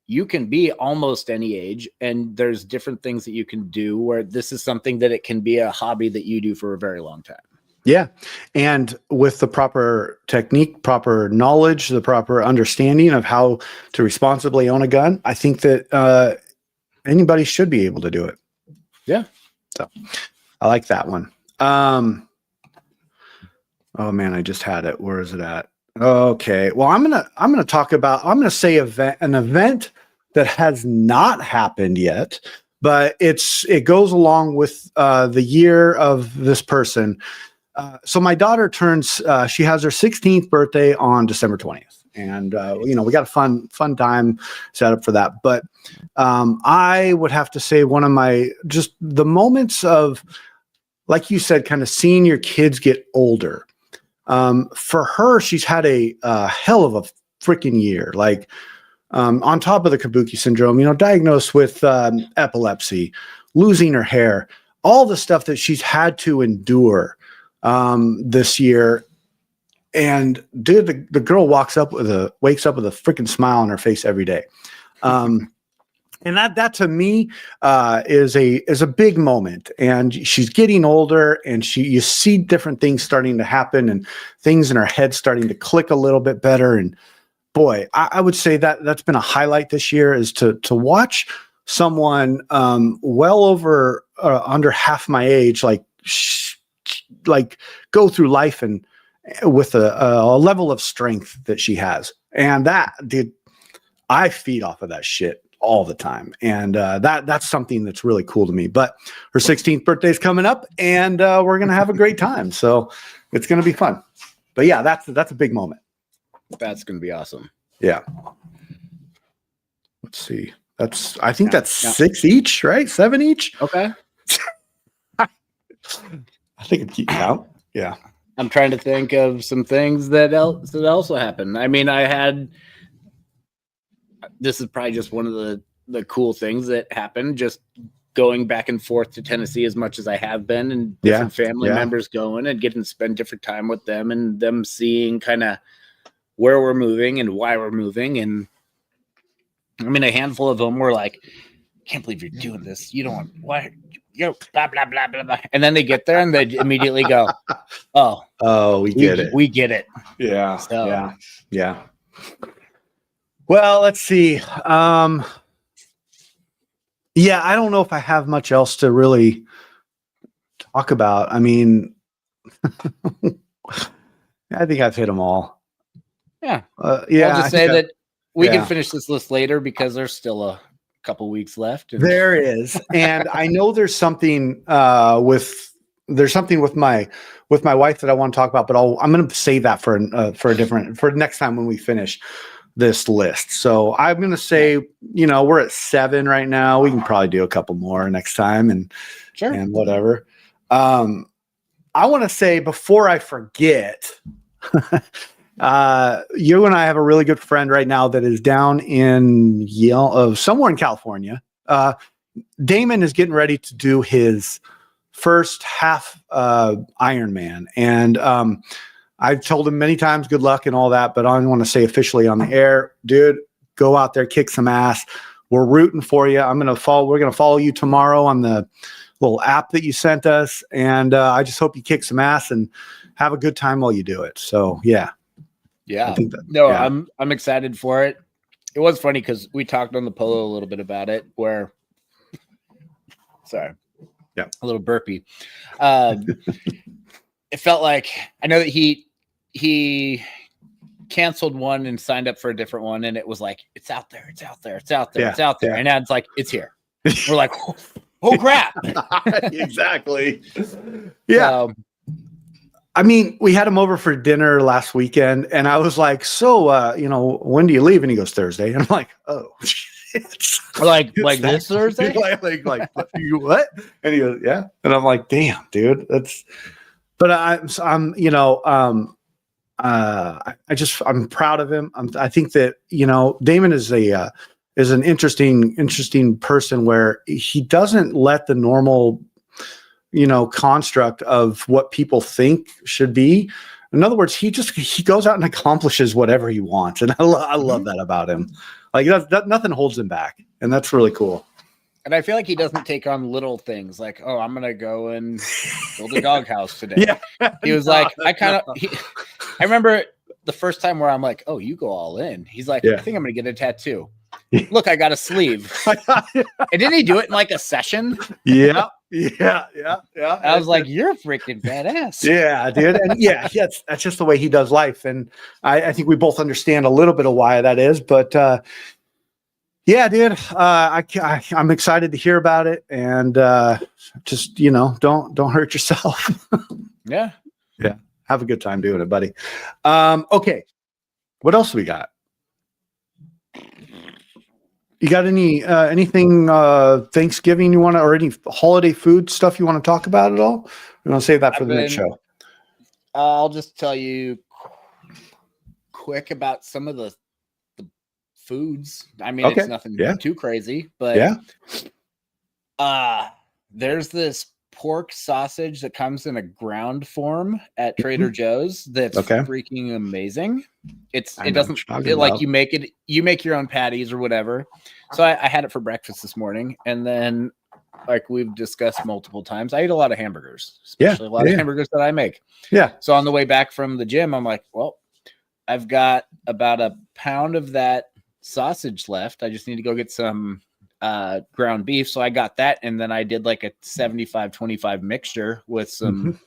you can be almost any age, and there's different things that you can do where this is something that it can be a hobby that you do for a very long time. Yeah. And with the proper technique, proper knowledge, the proper understanding of how to responsibly own a gun, I think that anybody should be able to do it. Yeah. So I like that one. Oh man, I just had it. Where is it at? Okay. Well, I'm going to say an event that has not happened yet, but it goes along with the year of this person. So my daughter she has her 16th birthday on December 20th. And, we got a fun time set up for that. But I would have to say one of just the moments of, like you said, kind of seeing your kids get older. For her, she's had a hell of a freaking year. Like, on top of the Kabuki syndrome, diagnosed with epilepsy, losing her hair, all the stuff that she's had to endure this year. And dude, the girl wakes up with a freaking smile on her face every day. And that to me is a big moment. And she's getting older, and you see different things starting to happen, and things in her head starting to click a little bit better. And boy, I would say that's been a highlight this year, is to watch someone well over under half my age, like go through life and with a level of strength that she has. And that, dude, I feed off of that shit all the time. And that's something that's really cool to me. But her 16th birthday is coming up, and we're going to have a great time. So it's going to be fun. But yeah, that's a big moment. That's going to be awesome. Yeah. Let's see. I think that's 6 each, right? 7 each. Okay. I think it keeps count. Yeah. I'm trying to think of some things that also happened. I mean, this is probably just one of the cool things that happened, just going back and forth to Tennessee as much as I have been, and different family members going and getting to spend different time with them, and them seeing kind of where we're moving and why we're moving. And I mean, a handful of them were like, can't believe you're doing this. You don't want what you blah blah blah blah blah. And then they get there and they immediately go, oh, we get it. We get it. Yeah. So. Yeah. Well, let's see. Yeah, I don't know if I have much else to really talk about. I mean, I think I've hit them all. Yeah. Yeah. I'll just say that we can finish this list later because there's still a couple weeks left. There is. And I know there's something with my wife that I want to talk about, but I'm going to save that for next time when we finish this list. So I'm going to say, we're at 7 right now. We can probably do a couple more next time and whatever. I want to say before I forget, you and I have a really good friend right now that is down in somewhere in California. Damon is getting ready to do his first half Ironman. And I've told him many times, good luck and all that, but I don't want to say officially on the air, dude, go out there, kick some ass. We're rooting for you. We're going to follow you tomorrow on the little app that you sent us. And I just hope you kick some ass and have a good time while you do it. So, yeah. Yeah. Yeah. I'm excited for it. It was funny because we talked on the polo a little bit about it sorry. Yeah. A little burpy. It felt like, I know that he canceled one and signed up for a different one. And it was like, it's out there. Yeah. And now it's like, it's here. We're like, oh crap. Exactly. Yeah. I mean, we had him over for dinner last weekend and I was like, so, when do you leave? And he goes, Thursday. And I'm like, oh, shit. like this Thursday? like you what? And he goes, yeah. And I'm like, damn, dude, but I'm proud of him. I think that, Damon is an interesting person where he doesn't let the normal, construct of what people think should be. In other words, he goes out and accomplishes whatever he wants. And I love that about him. Like nothing holds him back. And that's really cool. And I feel like he doesn't take on little things like, oh, I'm going to go and build a doghouse today. Yeah. He was like, I remember the first time where I'm like, oh, you go all in. He's like, I think I'm going to get a tattoo. Look, I got a sleeve. And didn't he do it in like a session? Yeah. I was like, you're freaking badass. Yeah, dude. And that's just the way he does life. And I think we both understand a little bit of why that is. But yeah, dude, I'm excited to hear about it. And just, don't hurt yourself. Yeah. Have a good time doing it, buddy. Okay. What else we got? You got anything Thanksgiving you want to, or any holiday food stuff you want to talk about at all? You want to save that for the next show? I'll just tell you quick about some of the foods. I mean, It's nothing too crazy, but there's this pork sausage that comes in a ground form at Trader Joe's that's freaking amazing. You make your own patties or whatever. So I had it for breakfast this morning, and then like we've discussed multiple times, I eat a lot of hamburgers, especially a lot of hamburgers that I make. Yeah. So on the way back from the gym, I'm like, well, I've got about a pound of that sausage left. I just need to go get some ground beef. So I got that, and then I did like a 75-25 mixture with some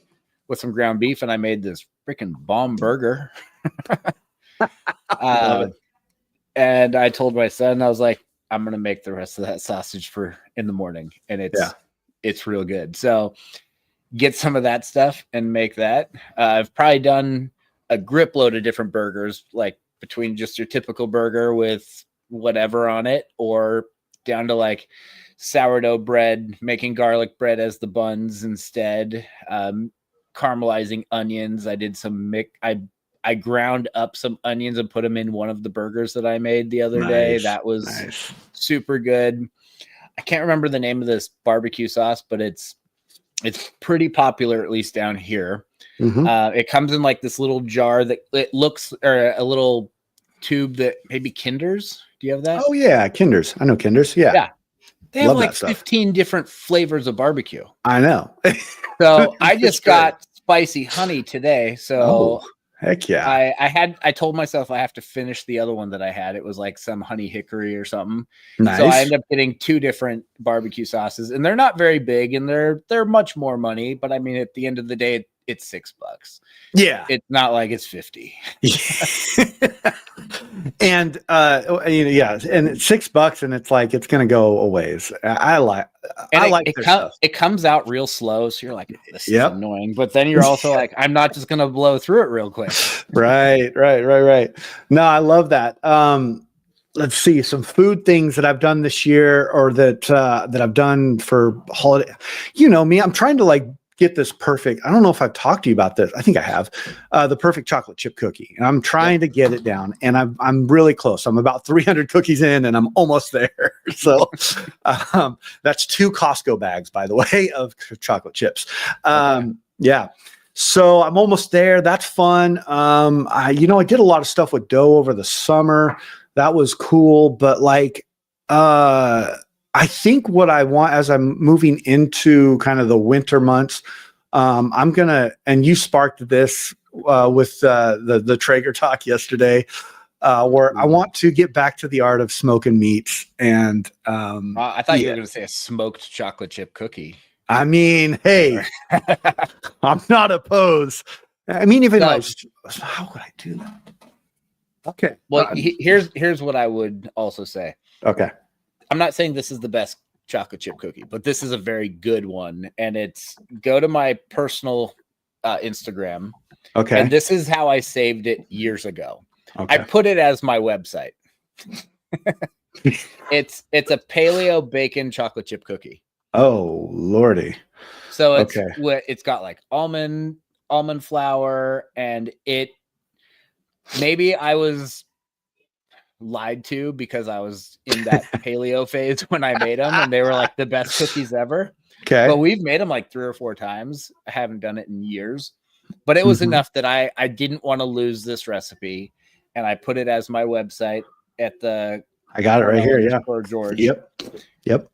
ground beef, and I made this freaking bomb burger. And I told my son, I was like, I'm gonna make the rest of that sausage for in the morning, and it's real good. So get some of that stuff and make that. I've probably done a grip load of different burgers, like between just your typical burger with whatever on it, or down to like sourdough bread, making garlic bread as the buns instead, caramelizing onions. I did some I ground up some onions and put them in one of the burgers that I made the other day. That was super good. I can't remember the name of this barbecue sauce, but it's pretty popular, at least down here. It comes in like this little jar that it looks, or a little tube that maybe Kinders. Do you have that? Oh yeah, Kinders. I know Kinders. Yeah. They have like 15 different flavors of barbecue. I know. So I just got spicy honey today. So heck yeah. I told myself I have to finish the other one that I had. It was like some honey hickory or something. Nice. So I ended up getting 2 different barbecue sauces, and they're not very big, and they're much more money. But I mean, at the end of the day, it's $6. Yeah. It's not like it's 50. And yeah, and it's $6, and it's like it's gonna go a ways. I like their stuff. It comes out real slow, so you're like, this is annoying. But then you're also like, I'm not just gonna blow through it real quick. Right. No, I love that. Let's see some food things that I've done this year, or that I've done for holiday. You know me, I'm trying to like get this perfect. I don't know if I've talked to you about this. I think I have. The perfect chocolate chip cookie, and I'm trying to get it down, and I'm really close. I'm about 300 cookies in, and I'm almost there. So that's 2 Costco bags, by the way, of chocolate chips. Yeah. So I'm almost there. That's fun. I did a lot of stuff with dough over the summer. That was cool, but like, I think what I want as I'm moving into kind of the winter months, I'm gonna, and you sparked this with the Traeger talk yesterday, where I want to get back to the art of smoking meats. And I thought you were going to say a smoked chocolate chip cookie. I mean, hey, I'm not opposed. I mean, even how would I do that? Okay. Well, here's what I would also say. Okay. I'm not saying this is the best chocolate chip cookie, but this is a very good one. And go to my personal Instagram. Okay. And this is how I saved it years ago. Okay. I put it as my website. It's a paleo bacon chocolate chip cookie. Oh, Lordy. So it's got like almond flour, and maybe I was lied to because I was in that paleo phase when I made them, and they were like the best cookies ever. Okay. But we've made them like 3 or 4 times. I haven't done it in years, but it was enough that I didn't want to lose this recipe, and I put it as my website at the. I got it right here. Yeah. For George. Yep.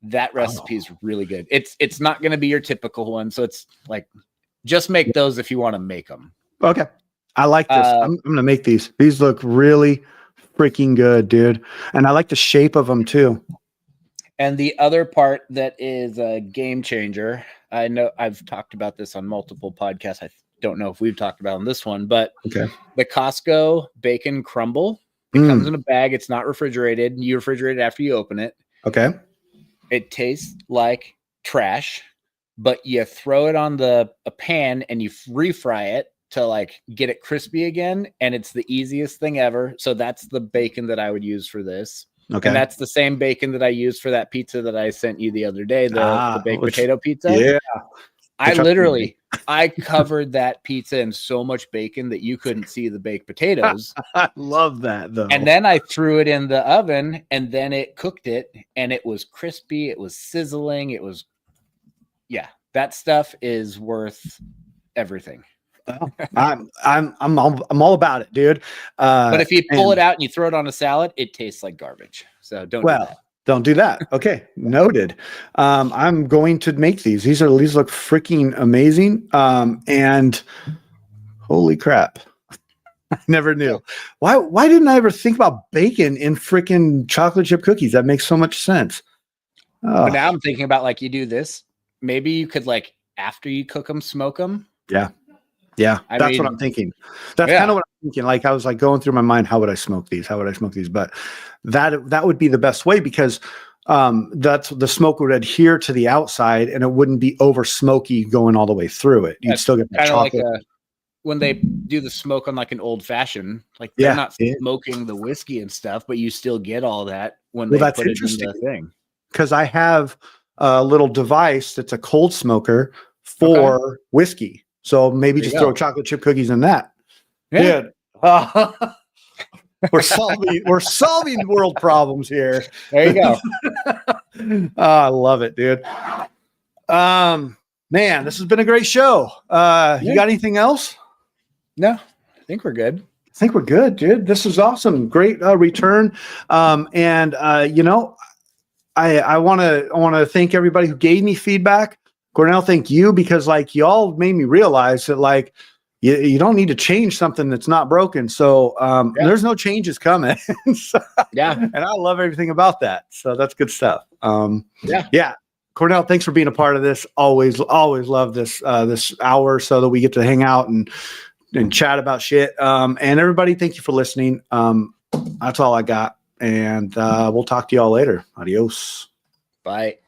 That recipe is really good. It's not going to be your typical one, so it's like just make those if you want to make them. Okay. I like this. I'm going to make these. These look really freaking good, dude. And I like the shape of them too. And the other part that is a game changer, I know I've talked about this on multiple podcasts. I don't know if we've talked about on this one, but the Costco bacon crumble, it comes in a bag. It's not refrigerated. You refrigerate it after you open it. Okay. It tastes like trash, but you throw it on a pan and you refry it to like get it crispy again, and it's the easiest thing ever. So that's the bacon that I would use for this. Okay. And that's the same bacon that I used for that pizza that I sent you the other day, the baked potato pizza. Yeah. I covered that pizza in so much bacon that you couldn't see the baked potatoes. I love that though. And then I threw it in the oven, and then it cooked it, and it was crispy. It was sizzling. It was, that stuff is worth everything. I'm all about it, dude. But if you pull it out and you throw it on a salad, it tastes like garbage. So don't do that. Okay, noted. I'm going to make these. These look freaking amazing. And holy crap, I never knew. Why didn't I ever think about bacon in freaking chocolate chip cookies? That makes so much sense. But now I'm thinking about like you do this. Maybe you could like after you cook them, smoke them. Yeah, that's what I'm thinking. That's kind of what I'm thinking. Like I was like going through my mind, how would I smoke these? But that would be the best way, because that's the smoke would adhere to the outside and it wouldn't be over smoky going all the way through it. You'd still get that chocolate. Like when they do the smoke on like an old fashioned, like they're not smoking the whiskey and stuff, but you still get all that when they put it in the thing. Because I have a little device that's a cold smoker for whiskey. So maybe just throw chocolate chip cookies in that. Yeah. We're solving world problems here. There you go. I love it, dude. Man, this has been a great show. You got anything else? No, I think we're good. I think we're good, dude. This is awesome. Great return. And you know, I want to thank everybody who gave me feedback. Cornell, thank you, because like y'all made me realize that like you don't need to change something that's not broken. So there's no changes coming. So, and I love everything about that. So that's good stuff. Yeah. Cornell, thanks for being a part of this. Always love this this hour so that we get to hang out and chat about shit. And everybody, thank you for listening. That's all I got. And we'll talk to y'all later. Adios. Bye.